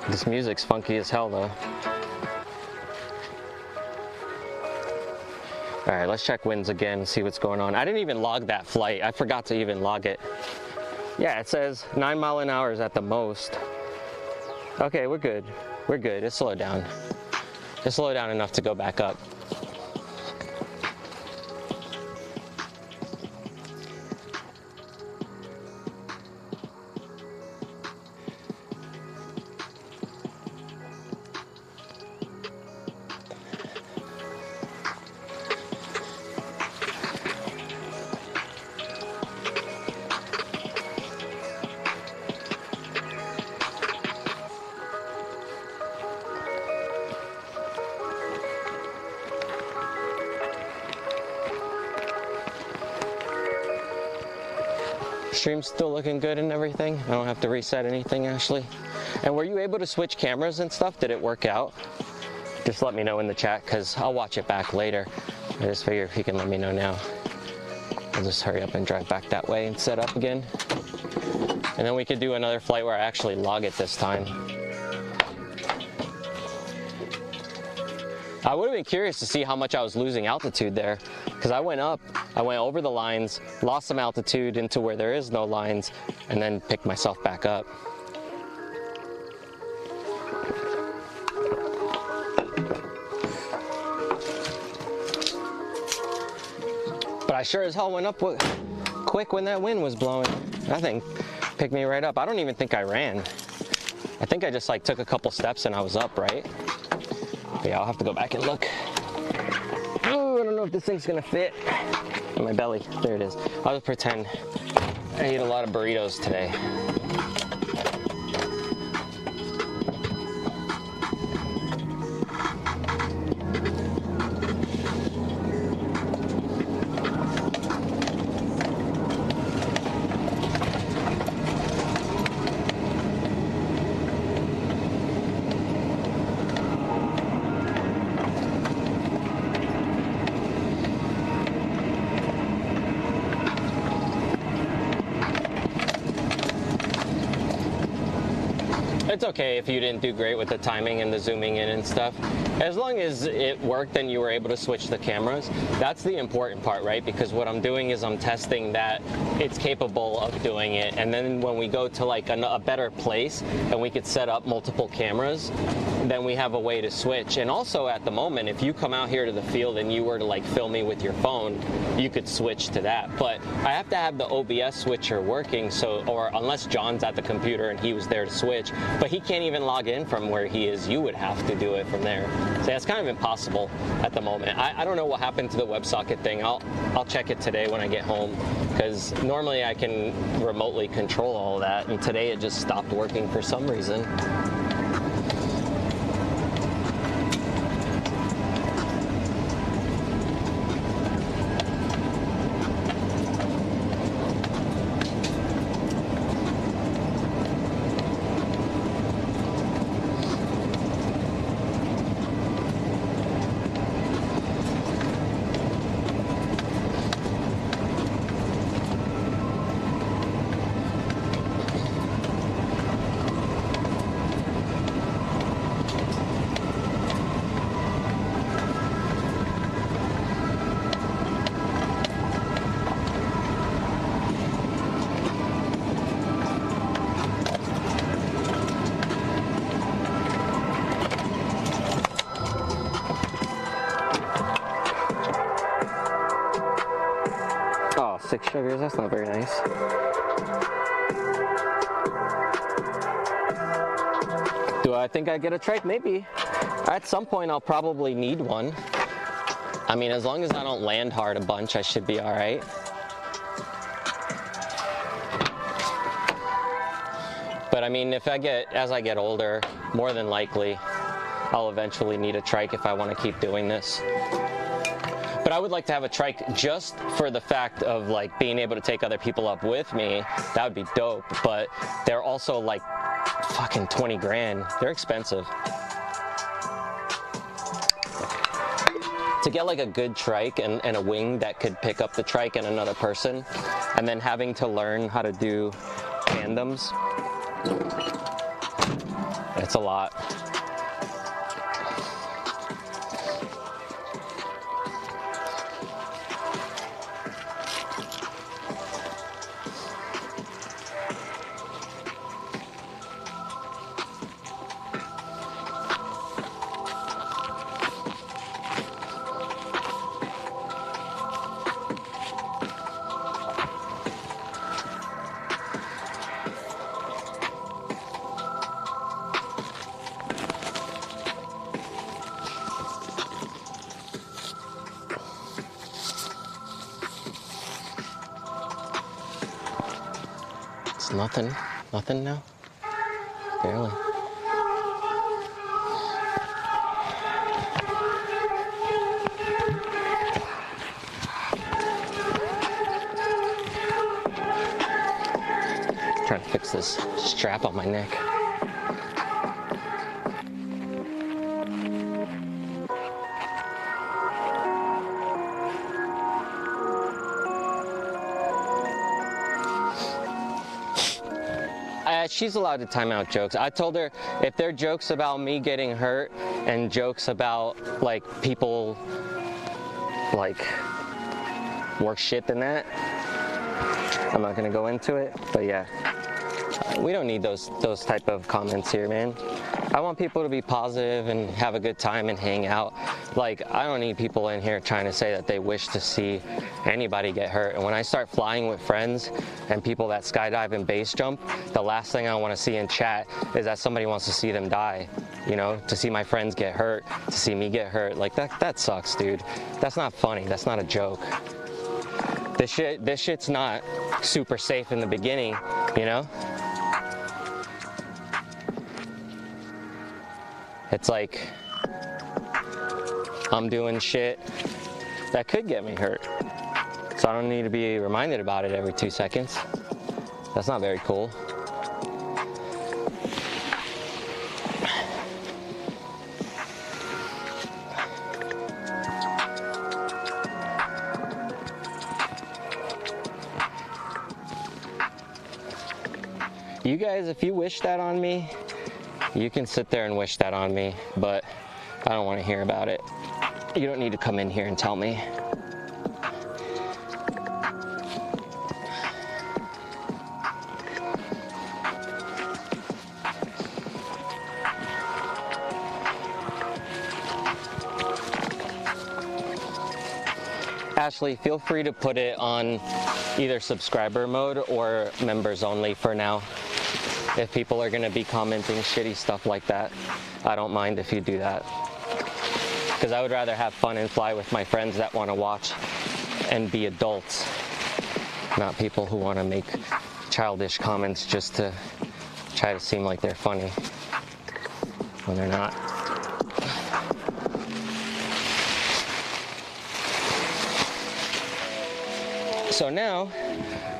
This music's funky as hell though. All right, let's check winds again and see what's going on. I didn't even log that flight. I forgot to even log it. Yeah, it says 9 miles an hour is at the most. Okay, we're good. We're good. It slowed down. It slowed down enough to go back up. Stream's still looking good and everything. I don't have to reset anything, Ashley. And were you able to switch cameras and stuff? Did it work out? Just let me know in the chat, because I'll watch it back later. I just figure if you can let me know now, I'll just hurry up and drive back that way and set up again. And then we could do another flight where I actually log it this time. I would have been curious to see how much I was losing altitude there, because I went up, I went over the lines, lost some altitude into where there is no lines, and then picked myself back up. But I sure as hell went up quick when that wind was blowing. That thing picked me right up. I don't even think I ran. I think I just like took a couple steps and I was up, right? But yeah, I'll have to go back and look. Oh, I don't know if this thing's gonna fit in my belly. There it is. I'll just pretend I ate a lot of burritos today. It's okay if you didn't do great with the timing and the zooming in and stuff. As long as it worked and you were able to switch the cameras, that's the important part, right? Because what I'm doing is I'm testing that it's capable of doing it. And then when we go to like a better place and we could set up multiple cameras, then we have a way to switch. And also at the moment, if you come out here to the field and you were to like film me with your phone, you could switch to that. But I have to have the OBS switcher working, so, or unless John's at the computer and he was there to switch, but he can't even log in from where he is, you would have to do it from there. So yeah, it's kind of impossible at the moment. I don't know what happened to the WebSocket thing. I'll check it today when I get home, because normally I can remotely control all of that, and today it just stopped working for some reason. Oh, 6 sugars, that's not very nice. Do I think I get a trike? Maybe. At some point I'll probably need one. I mean, as long as I don't land hard a bunch, I should be all right. But I mean, as I get older, more than likely, I'll eventually need a trike if I want to keep doing this. But I would like to have a trike just for the fact of like being able to take other people up with me. That would be dope. But they're also like fucking 20 grand. They're expensive. To get like a good trike and a wing that could pick up the trike and another person, and then having to learn how to do tandems, it's a lot. It's nothing now? Barely. Trying to fix this strap on my neck. She's allowed to time out jokes. I told her if they're jokes about me getting hurt and jokes about like people like worse shit than that, I'm not gonna go into it. But yeah, we don't need those type of comments here, man. I want people to be positive and have a good time and hang out. Like, I don't need people in here trying to say that they wish to see anybody get hurt. And when I start flying with friends and people that skydive and base jump, the last thing I want to see in chat is that somebody wants to see them die. You know, to see my friends get hurt, to see me get hurt. Like, that sucks, dude. That's not funny. That's not a joke. This shit's not super safe in the beginning, you know? It's like I'm doing shit that could get me hurt. So I don't need to be reminded about it every 2 seconds. That's not very cool. You guys, if you wish that on me, you can sit there and wish that on me, but I don't want to hear about it. You don't need to come in here and tell me. Ashley, feel free to put it on either subscriber mode or members only for now. If people are going to be commenting shitty stuff like that, I don't mind if you do that. because I would rather have fun and fly with my friends that want to watch and be adults, not people who want to make childish comments just to try to seem like they're funny when they're not. So now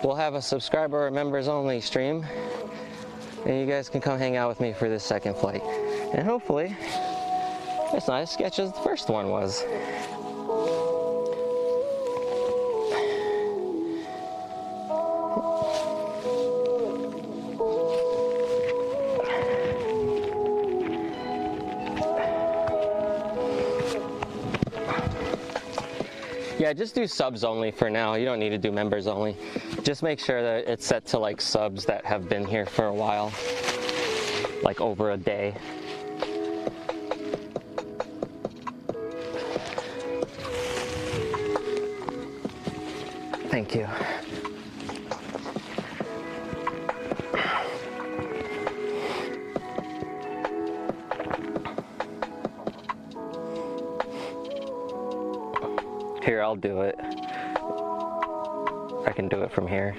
we'll have a subscriber or members only stream, and you guys can come hang out with me for this second flight. And hopefully it's not as sketchy as the first one was. Yeah, just do subs only for now. You don't need to do members only. Just make sure that it's set to like subs that have been here for a while, like over a day. Thank you. Here, I'll do it. I can do it from here.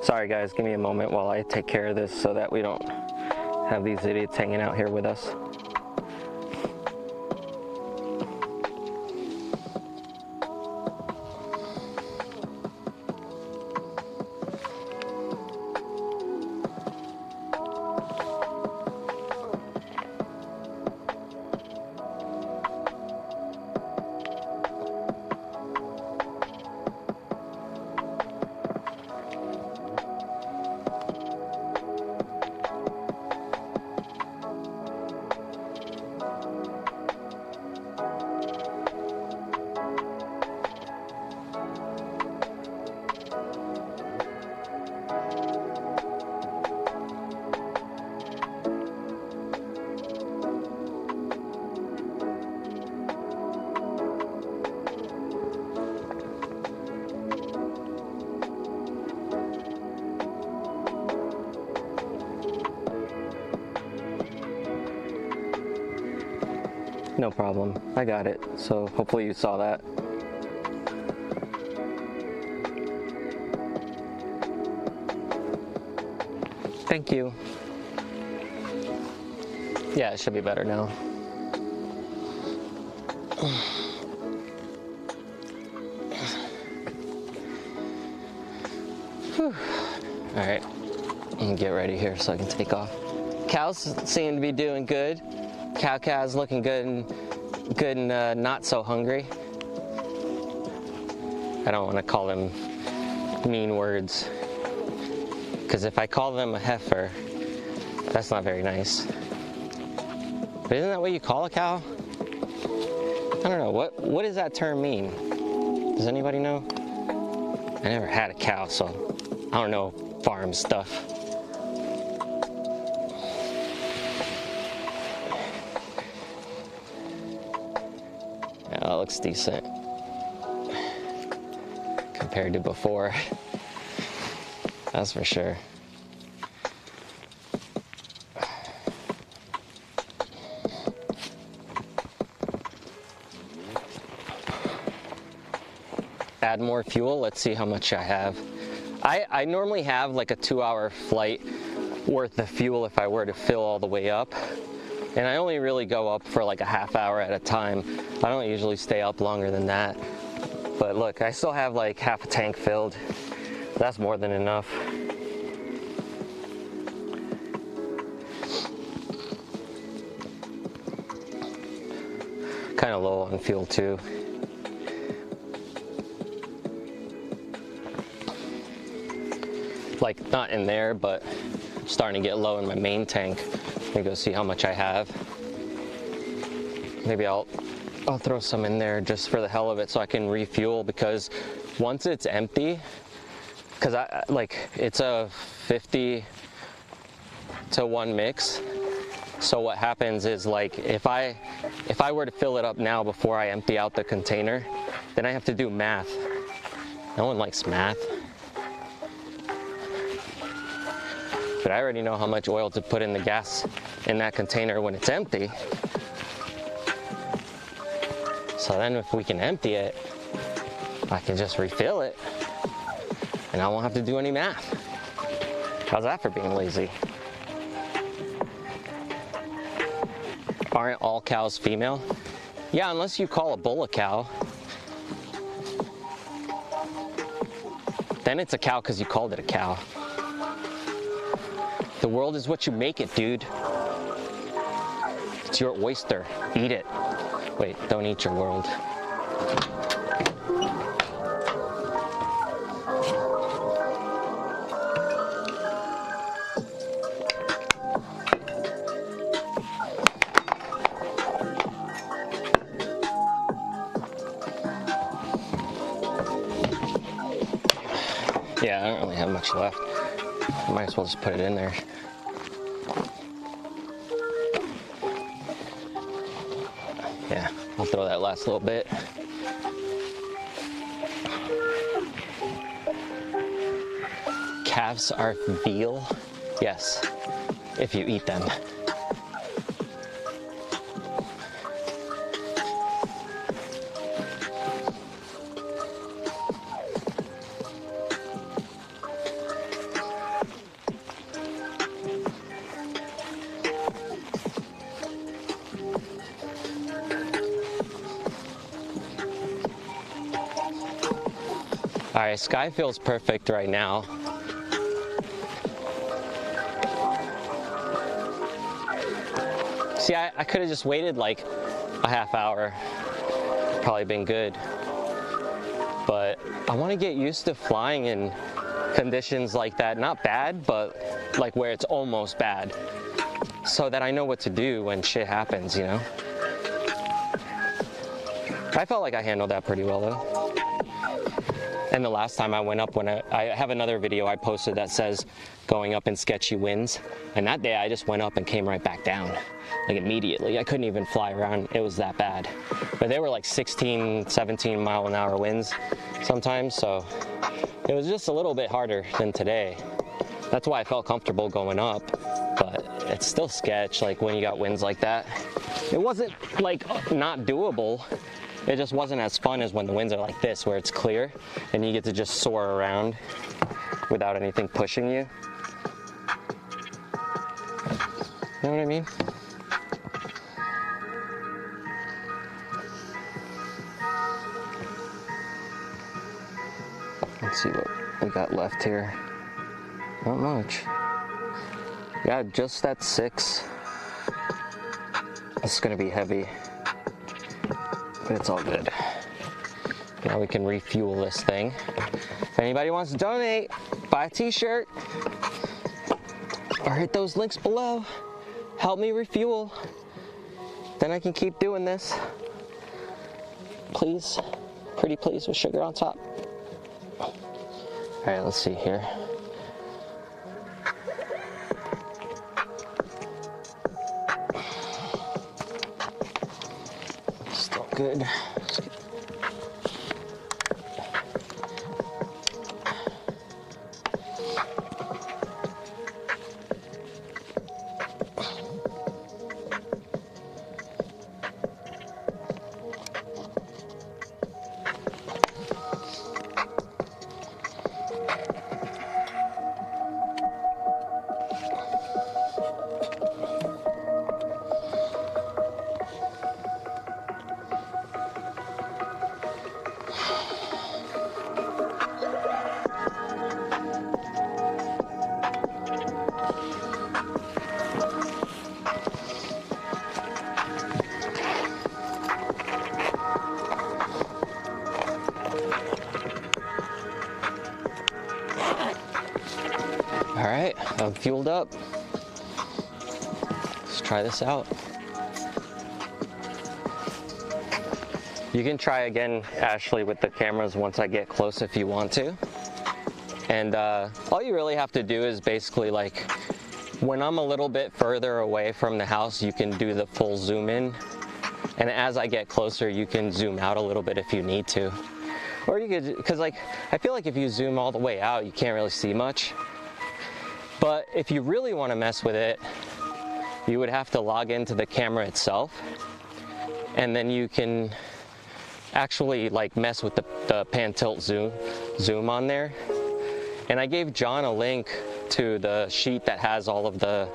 Sorry guys, give me a moment while I take care of this so that we don't have these idiots hanging out here with us. No problem, I got it. So hopefully you saw that. Thank you. Yeah, it should be better now. Whew. All right, I'm gonna get ready here so I can take off. Cows seem to be doing good. Cow's looking good and not so hungry. I don't want to call them mean words, because if I call them a heifer, that's not very nice. But isn't that what you call a cow? I don't know. What does that term mean? Does anybody know? I never had a cow, so I don't know farm stuff. Yeah, it looks decent compared to before. That's for sure. Add more fuel. Let's see how much I have. I normally have like a 2-hour flight worth of fuel if I were to fill all the way up. And I only really go up for like a half hour at a time. I don't usually stay up longer than that. But look, I still have like half a tank filled. That's more than enough. Kind of low on fuel too. Like not in there, but I'm starting to get low in my main tank. Let me go see how much I have. Maybe I'll throw some in there just for the hell of it so I can refuel, because once it's empty, because it's a 50 to 1 mix. So what happens is, like, if I were to fill it up now before I empty out the container, then I have to do math. No one likes math. But I already know how much oil to put in the gas in that container when it's empty. So then if we can empty it, I can just refill it and I won't have to do any math. How's that for being lazy? Aren't all cows female? Yeah, unless you call a bull a cow. Then it's a cow because you called it a cow. The world is what you make it, dude. It's your oyster. Eat it. Wait, don't eat your world. Yeah, I don't really have much left. I might as well just put it in there. Yeah, I'll throw that last little bit. Calves are veal? Yes, if you eat them. All right, sky feels perfect right now. See, I could have just waited like a half hour, probably been good. But I want to get used to flying in conditions like that, not bad, but like where it's almost bad, so that I know what to do when shit happens, you know? I felt like I handled that pretty well though. And the last time I went up, when I have another video I posted that says going up in sketchy winds, and that day I just went up and came right back down, like immediately. I couldn't even fly around, it was that bad. But they were like 16, 17 mile an hour winds sometimes, so it was just a little bit harder than today. That's why I felt comfortable going up, but it's still sketch, like when you got winds like that. It wasn't like not doable. It just wasn't as fun as when the winds are like this, where it's clear and you get to just soar around without anything pushing you. You know what I mean? Let's see what we got left here. Not much. Yeah, just at 6. This is gonna be heavy. But it's all good. Now we can refuel this thing. If anybody wants to donate, buy a t-shirt or hit those links below. Help me refuel. Then I can keep doing this. Please, pretty please, with sugar on top. All right, let's see here. Still good. All right, I'm fueled up. Let's try this out. You can try again, Ashley, with the cameras once I get close if you want to. And all you really have to do is basically, like, when I'm a little bit further away from the house, you can do the full zoom in. And as I get closer, you can zoom out a little bit if you need to. Or you could, because like, I feel like if you zoom all the way out, you can't really see much. But if you really want to mess with it, you would have to log into the camera itself. And then you can actually like mess with the pan tilt zoom on there. And I gave John a link to the sheet that has all of the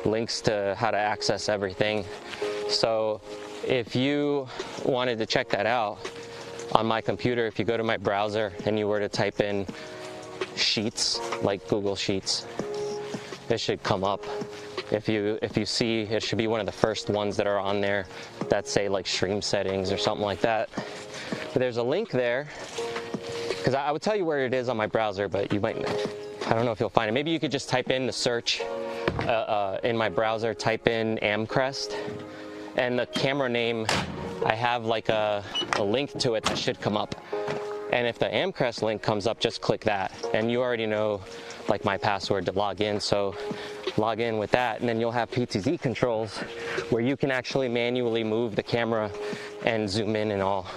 links to how to access everything. So if you wanted to check that out on my computer, if you go to my browser and you were to type in Sheets, like Google Sheets, it should come up. If you see, it should be one of the first ones that are on there that say like stream settings or something like that. But there's a link there, because I would tell you where it is on my browser, but you might, I don't know if you'll find it. Maybe you could just type in the search in my browser, type in Amcrest, and the camera name, I have like a link to it that should come up. And if the Amcrest link comes up, just click that. And you already know like my password to log in, so log in with that, and then you'll have PTZ controls where you can actually manually move the camera and zoom in and all.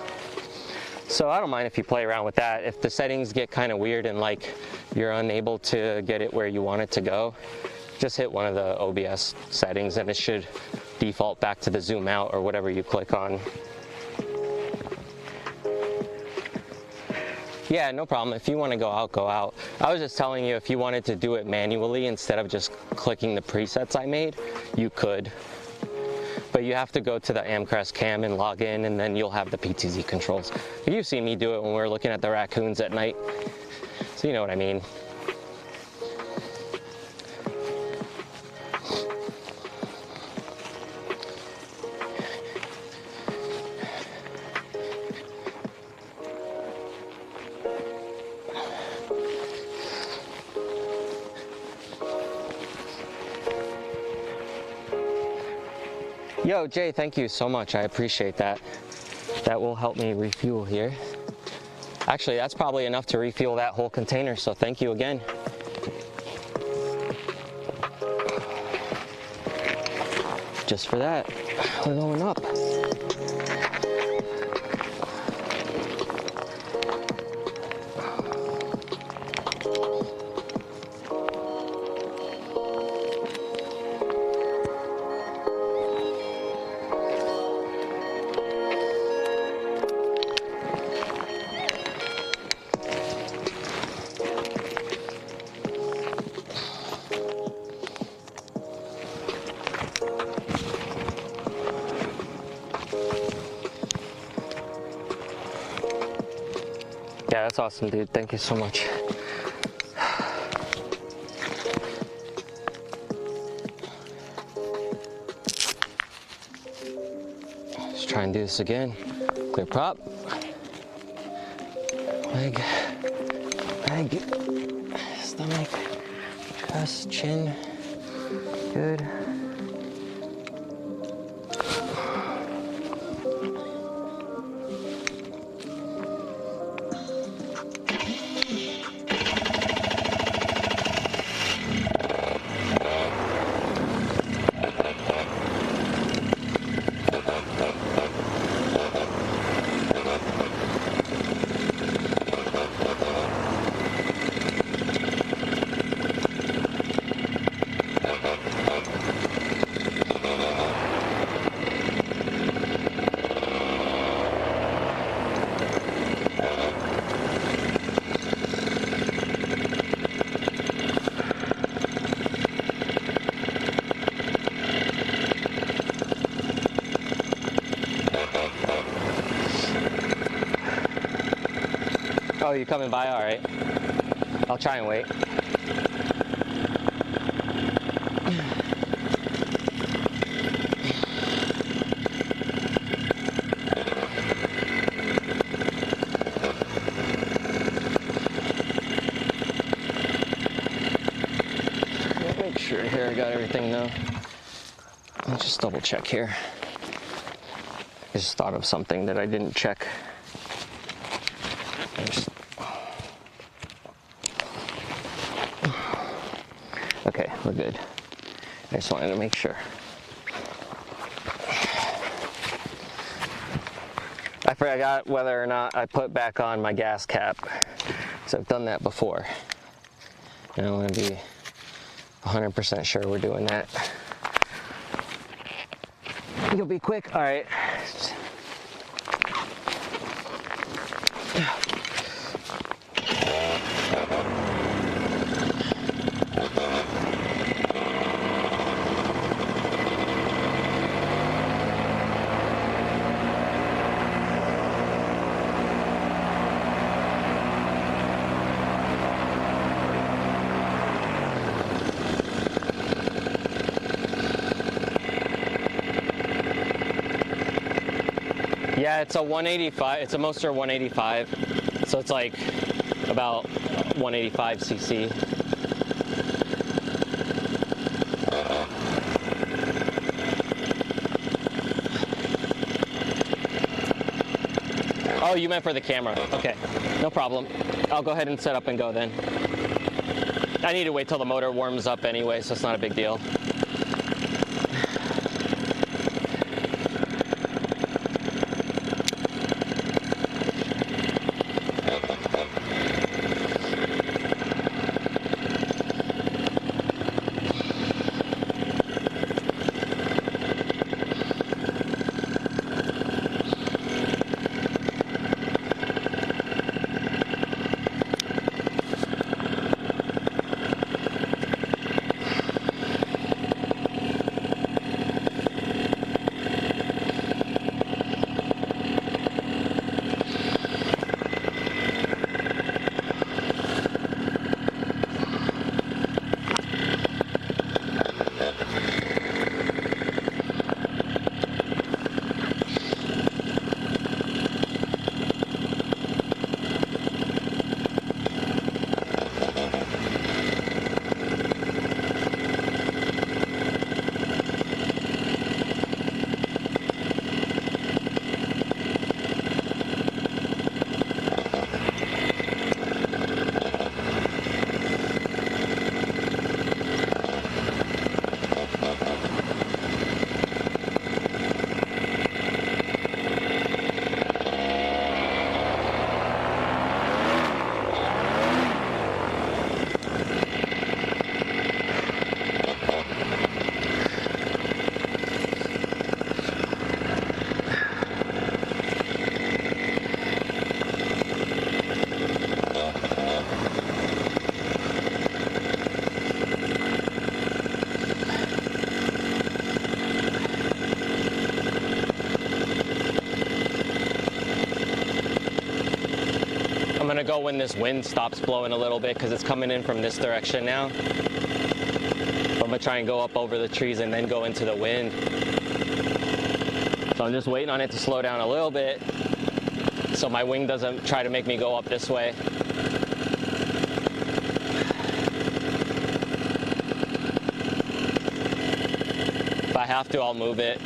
So I don't mind if you play around with that. If the settings get kind of weird and like you're unable to get it where you want it to go, just hit one of the OBS settings and it should default back to the zoom out or whatever you click on. Yeah, no problem. If you want to go out, go out. I was just telling you, if you wanted to do it manually instead of just clicking the presets I made, you could. But you have to go to the Amcrest cam and log in, and then you'll have the PTZ controls. But you've seen me do it when we're looking at the raccoons at night, so you know what I mean. Yo, Jay, thank you so much. I appreciate that. That will help me refuel here. Actually, that's probably enough to refuel that whole container, so thank you again. Just for that, we're going up. Yeah, that's awesome, dude. Thank you so much. Let's try and do this again. Clear prop. Leg, stomach, chest, chin. Good. Oh, you coming by? All right. I'll try and wait. Make sure here I got everything though. Let's just double check here. I just thought of something that I didn't check. Okay, we're good. I just wanted to make sure. I forgot whether or not I put back on my gas cap. So I've done that before. And I want to be 100% sure we're doing that. You'll be quick. All right. Yeah, it's a 185. It's a Moster 185, so it's like about 185 cc. Oh, you meant for the camera. Okay, no problem. I'll go ahead and set up and go then. I need to wait till the motor warms up anyway, so it's not a big deal. I'm gonna go when this wind stops blowing a little bit because it's coming in from this direction now. I'm gonna try and go up over the trees and then go into the wind. So I'm just waiting on it to slow down a little bit so my wing doesn't try to make me go up this way. If I have to, I'll move it.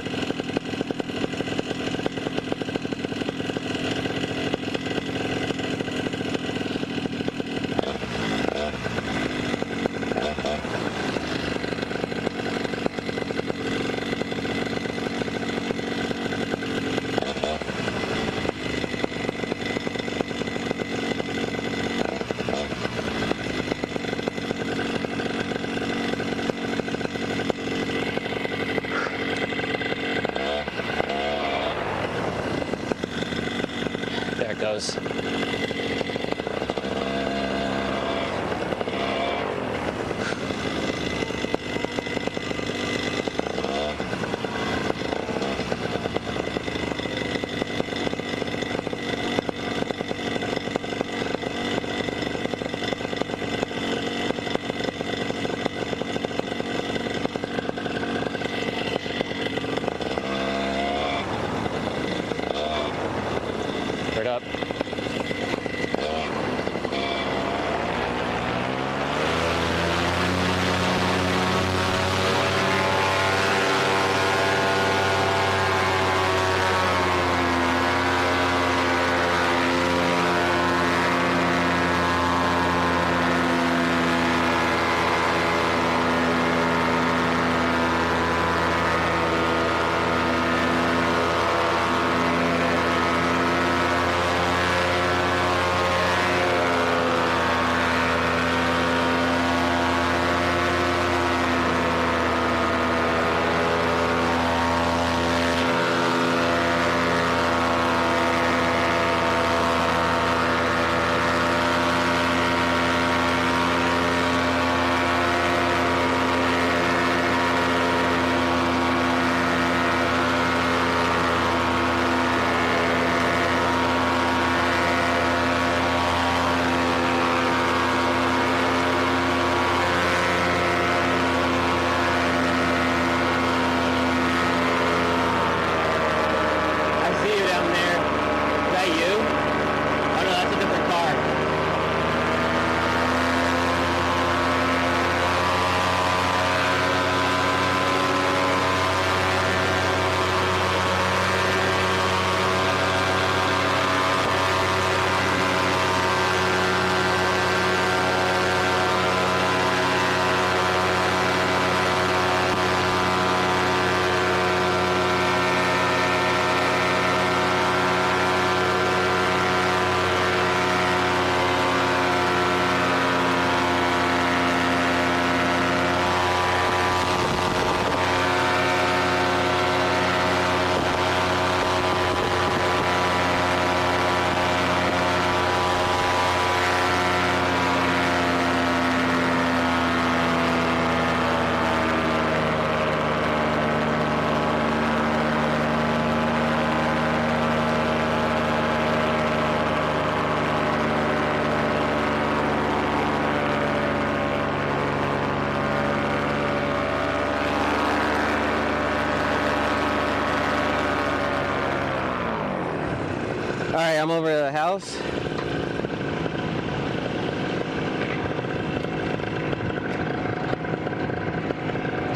There it goes. Right up. I'm over at the house.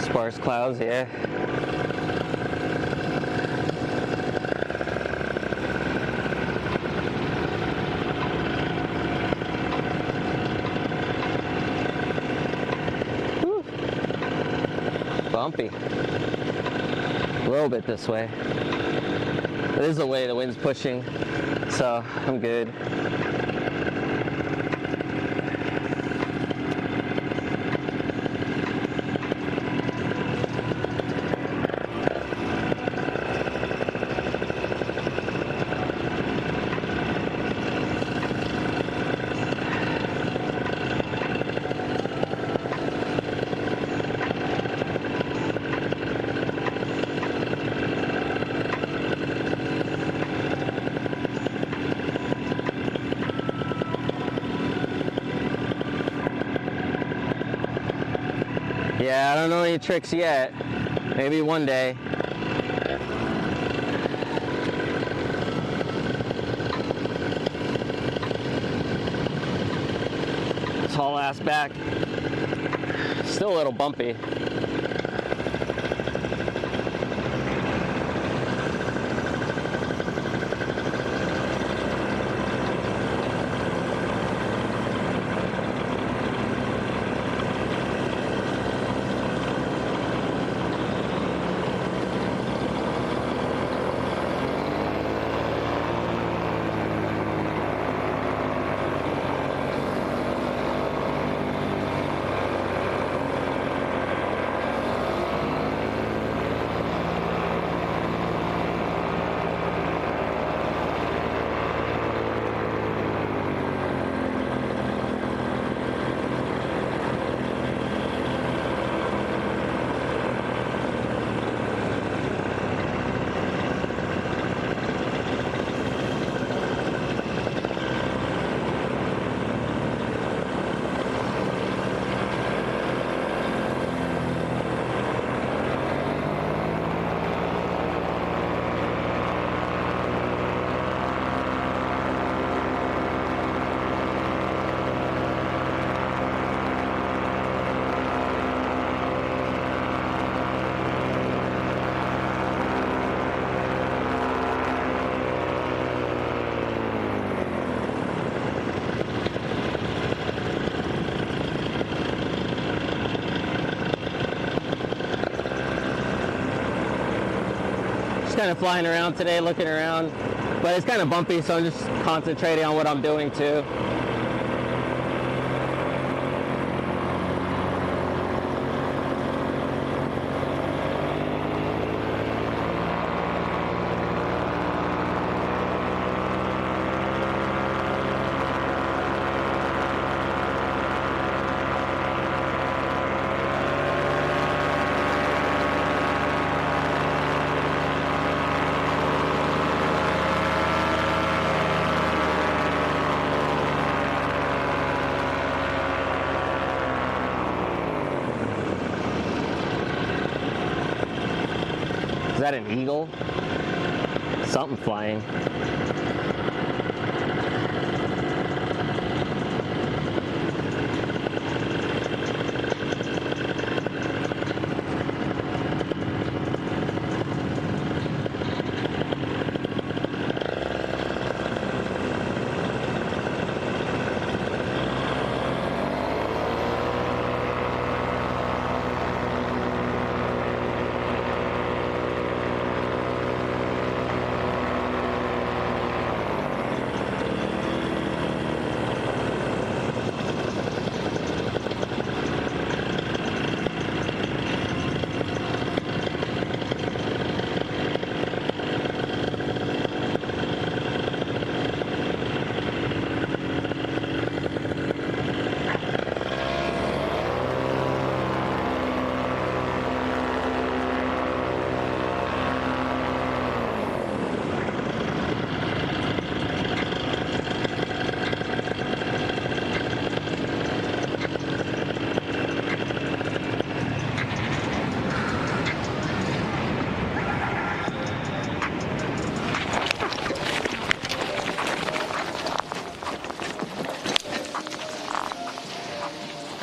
Sparse clouds, yeah. Whew. Bumpy. A little bit this way. This is the way the wind's pushing, so I'm good. Yeah, I don't know any tricks yet. Maybe one day. Tall ass back. Still a little bumpy. Kind of flying around today, looking around, but it's kind of bumpy, so I'm just concentrating on what I'm doing too. Is that an eagle? Something flying.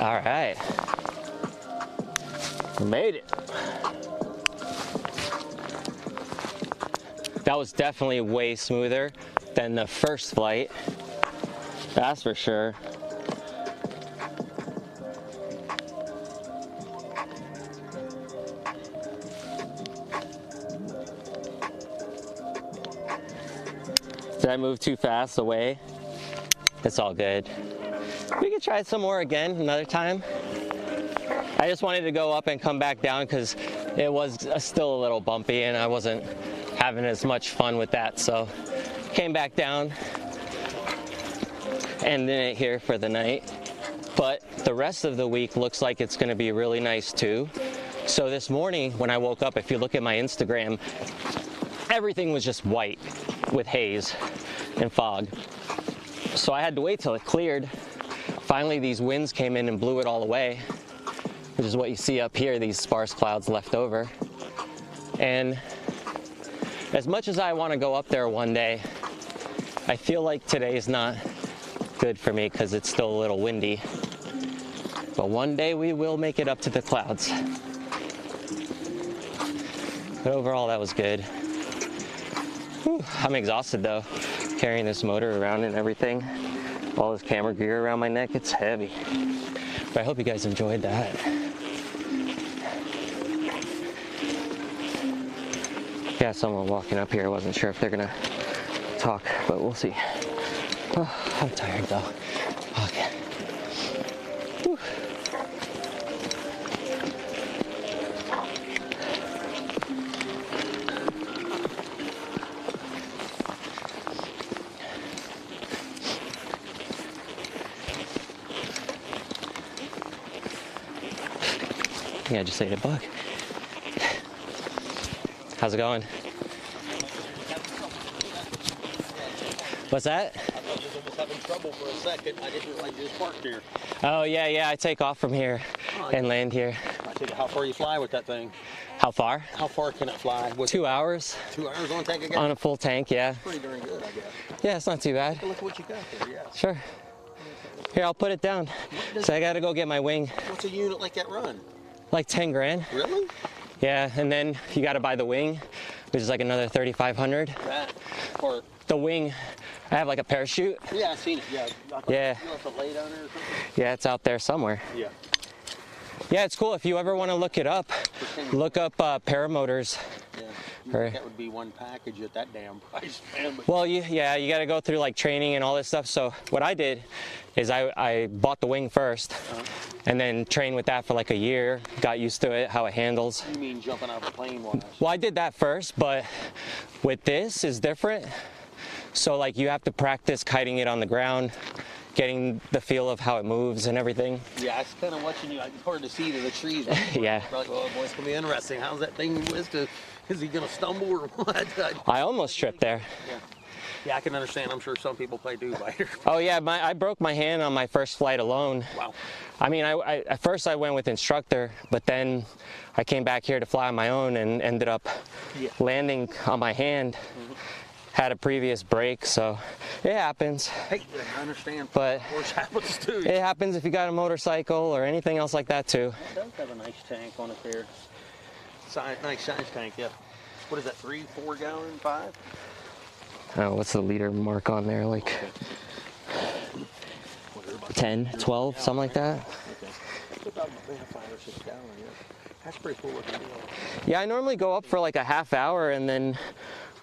All right. We made it. That was definitely way smoother than the first flight. That's for sure. Did I move too fast away? It's all good. We could try some more again another time. I just wanted to go up and come back down because it was still a little bumpy and I wasn't having as much fun with that. So came back down and then it here for the night. But the rest of the week looks like it's going to be really nice too. So this morning when I woke up, if you look at my Instagram, everything was just white with haze and fog. So I had to wait till it cleared. Finally, these winds came in and blew it all away, which is what you see up here, these sparse clouds left over. And as much as I want to go up there one day, I feel like today is not good for me because it's still a little windy. But one day we will make it up to the clouds. But overall, that was good. Whew, I'm exhausted though, carrying this motor around and everything. All this camera gear around my neck, it's heavy. But I hope you guys enjoyed that. Yeah, someone walking up here. I wasn't sure if they're gonna talk, but we'll see. Oh, I'm tired though. Okay. Whew. I just ate a bug. How's it going? What's that? I was almost having trouble for a second. I didn't like just park here. Oh yeah, I take off from here and land here. I take it, how far you fly with that thing? How far? How far can it fly? 2 hours. 2 hours on tank again? On a full tank, yeah. Pretty darn good, I guess. Yeah, it's not too bad. Look at what you got there, yeah. Sure. Here, I'll put it down. So I gotta go get my wing. What's a unit like that run? Like 10 grand. Really? Yeah, and then you gotta buy the wing, which is like another 3,500. That, or the wing, I have like a parachute. yeah, I've seen it. Yeah. Yeah. You have to lay down there or something? Yeah, it's out there somewhere. Yeah. Yeah, it's cool. If you ever want to look it up, look up Paramotors. Yeah. Or, that would be one package at that damn price, man. well, you got to go through like training and all this stuff. So what I did is I bought the wing first, and then trained with that for like a year. Got used to it, how it handles. You mean jumping out of a plane wise? Well, I did that first, but with this is different. So like you have to practice kiting it on the ground, getting the feel of how it moves and everything. Yeah, I was kind of watching you. It's hard to see to the trees. Yeah. Like, oh, boy, it's going to be interesting. How's that thing whizzed? Is he going to stumble or what? I almost tripped there. Yeah. Yeah, I can understand. I'm sure some people play do biter. Oh yeah, I broke my hand on my first flight alone. Wow. I mean, I at first I went with instructor, but then I came back here to fly on my own and ended up landing on my hand. Had a previous break, so it happens. Hey, I understand. But of course, happens too. It happens if you got a motorcycle or anything else like that too. It does have a nice tank on it there. Nice size tank, yeah. What is that, 3, 4 gallon, 5? Oh, what's the liter mark on there? Like 10, 12, something like that. Okay. About 5 or 6 gallon, yeah. That's pretty cool looking deal. Yeah, I normally go up for like a half hour, and then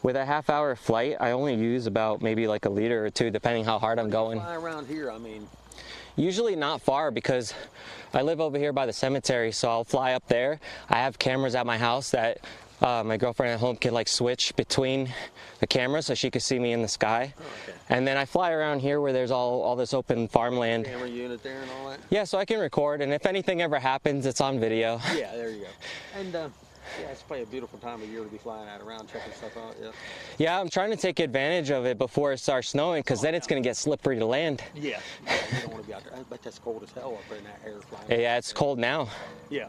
with a half-hour flight, I only use about maybe like a liter or two, depending how hard I'm going. Fly around here, I mean. Usually not far, because I live over here by the cemetery, so I'll fly up there. I have cameras at my house that my girlfriend at home can like switch between the cameras so she can see me in the sky. Oh, okay. And then I fly around here where there's all this open farmland. Camera unit there and all that? Yeah, so I can record, and if anything ever happens, it's on video. Yeah, there you go. And yeah, it's probably a beautiful time of year to be flying out around, checking stuff out, yeah. Yeah, I'm trying to take advantage of it before it starts snowing, because then it's going to get slippery to land. Yeah, you don't want to be out there. I bet that's cold as hell up in that air flying. Yeah, it's cold now. Yeah.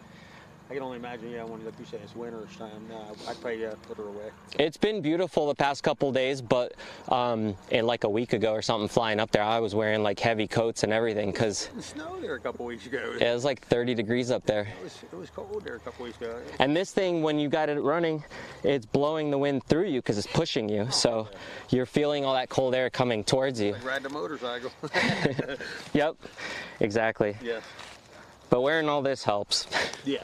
I can only imagine, yeah, when like you say it's winter time. I'd probably put her away. It's been beautiful the past couple days, but in like a week ago or something flying up there, I was wearing like heavy coats and everything because It snowed there a couple weeks ago. it was like 30 degrees up there. It was cold there a couple weeks ago. And this thing, when you got it running, it's blowing the wind through you because it's pushing you. So you're feeling all that cold air coming towards you. Like riding a motorcycle. Yep, exactly. Yes. But wearing all this helps. Yeah.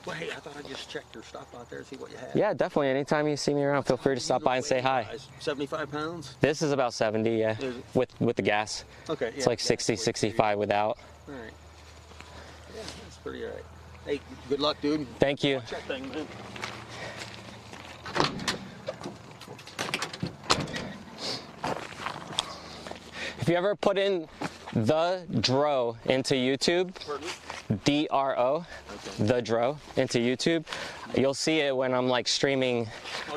Well, hey, I thought I'd just check your stuff out there and see what you had. Yeah, definitely. Anytime you see me around, feel free to stop by and say hi. 75 pounds? This is about 70, yeah, with the gas. Okay, yeah. It's like 60, 65 without. All right. Yeah, that's pretty all right. Hey, good luck, dude. Thank you. Watch that thing, man. If you ever put in the Dro into YouTube, D-R-O, the Dro into YouTube, you'll see it when I'm like streaming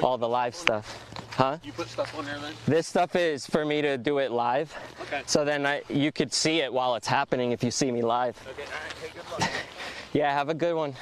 all the live stuff. Huh? You put stuff on there then? This stuff is for me to do it live. Okay. So then you could see it while it's happening if you see me live. Okay, all right. Hey, good luck. Yeah, have a good one.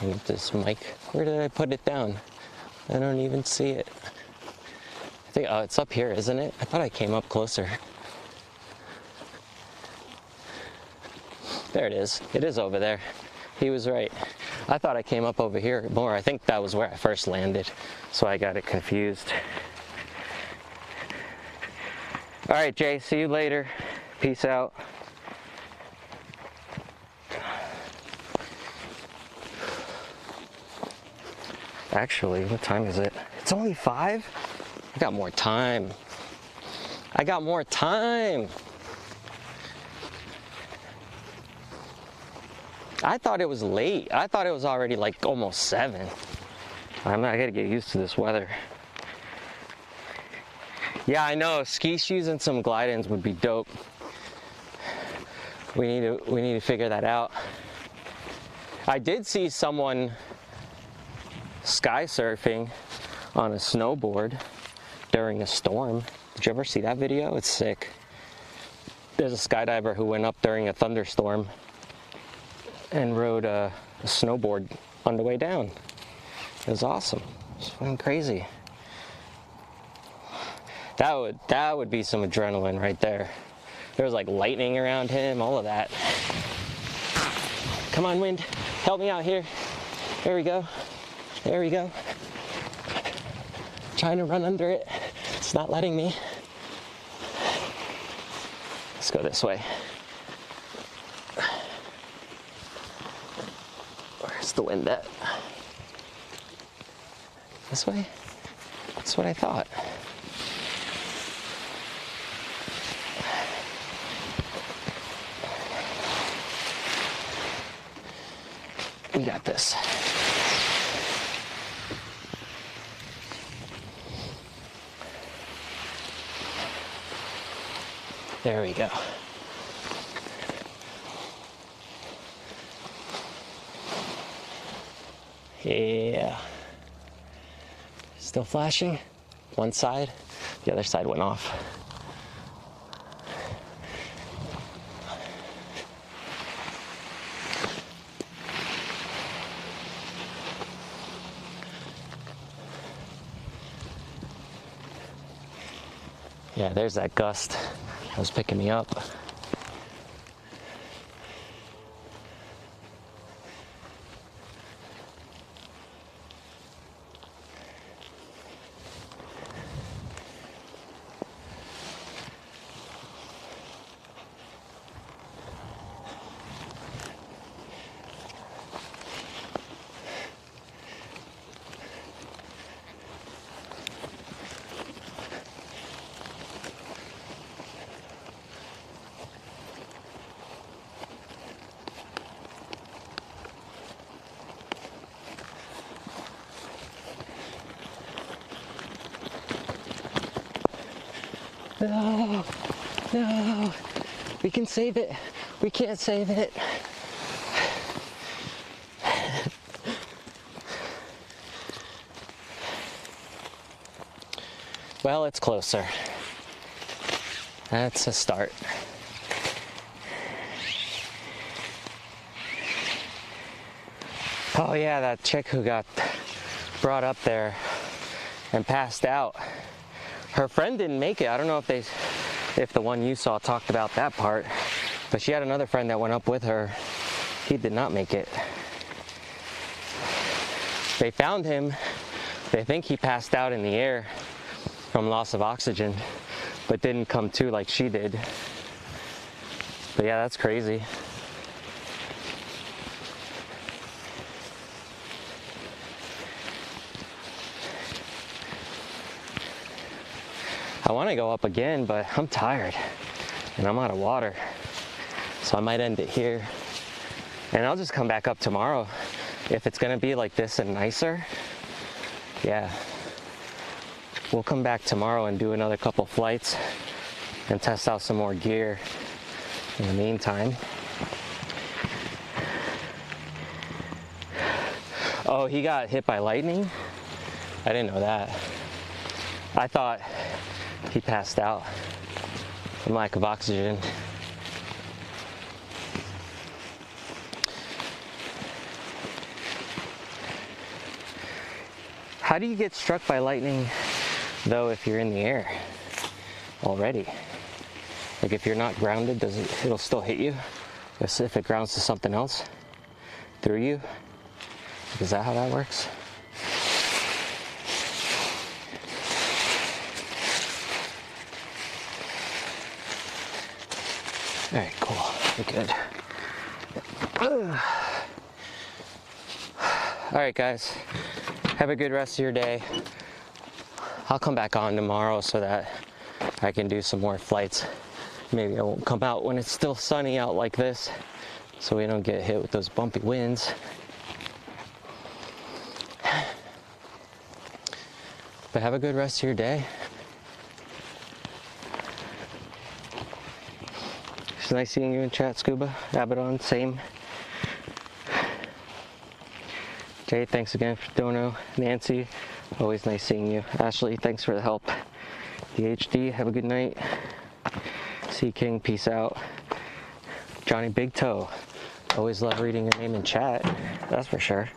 With this mic, where did I put it down? I don't even see it. I think, oh, it's up here, isn't it? I thought I came up closer. There it is. It is over there. He was right. I thought I came up over here more. I think that was where I first landed, so I got it confused. All right, Jay, see you later. Peace out. Actually, what time is it? It's only 5? I got more time. I got more time. I thought it was late. I thought it was already like almost 7. I gotta get used to this weather. Yeah, I know. Ski shoes and some glide-ins would be dope. We need to figure that out. I did see someone sky surfing on a snowboard during a storm. Did you ever see that video? It's sick. There's a skydiver who went up during a thunderstorm and rode a snowboard on the way down. It was awesome. It's fucking crazy. That would be some adrenaline right there. There was like lightning around him, all of that. Come on, wind, help me out here. There we go. There we go. Trying to run under it. It's not letting me. Let's go this way. Where's the wind at? This way? That's what I thought. We got this. There we go. Yeah. Still flashing. One side, the other side went off. Yeah, there's that gust that was picking me up. No. No, we can save it. We can't save it. Well, it's closer. That's a start. Oh yeah, that chick who got brought up there and passed out. Her friend didn't make it. I don't know if the one you saw talked about that part, but she had another friend that went up with her. He did not make it. They found him. They think he passed out in the air from loss of oxygen, but didn't come to like she did. But yeah, that's crazy. I want to go up again, but I'm tired and I'm out of water. So I might end it here. And I'll just come back up tomorrow. If it's gonna be like this and nicer, yeah. We'll come back tomorrow and do another couple flights and test out some more gear in the meantime. Oh, he got hit by lightning? I didn't know that. I thought he passed out from lack of oxygen. How do you get struck by lightning, though, if you're in the air already? Like if you're not grounded, it'll still hit you? If it grounds to something else through you? Is that how that works? All right, cool, we're good. All right, guys, have a good rest of your day. I'll come back on tomorrow so that I can do some more flights. Maybe I won't come out when it's still sunny out like this, so we don't get hit with those bumpy winds. But have a good rest of your day. It's nice seeing you in chat, Scuba. Abaddon, same. Jay, thanks again for dono. Nancy, always nice seeing you. Ashley, thanks for the help. DHD, have a good night. Sea King, peace out. Johnny Big Toe, always love reading your name in chat, that's for sure.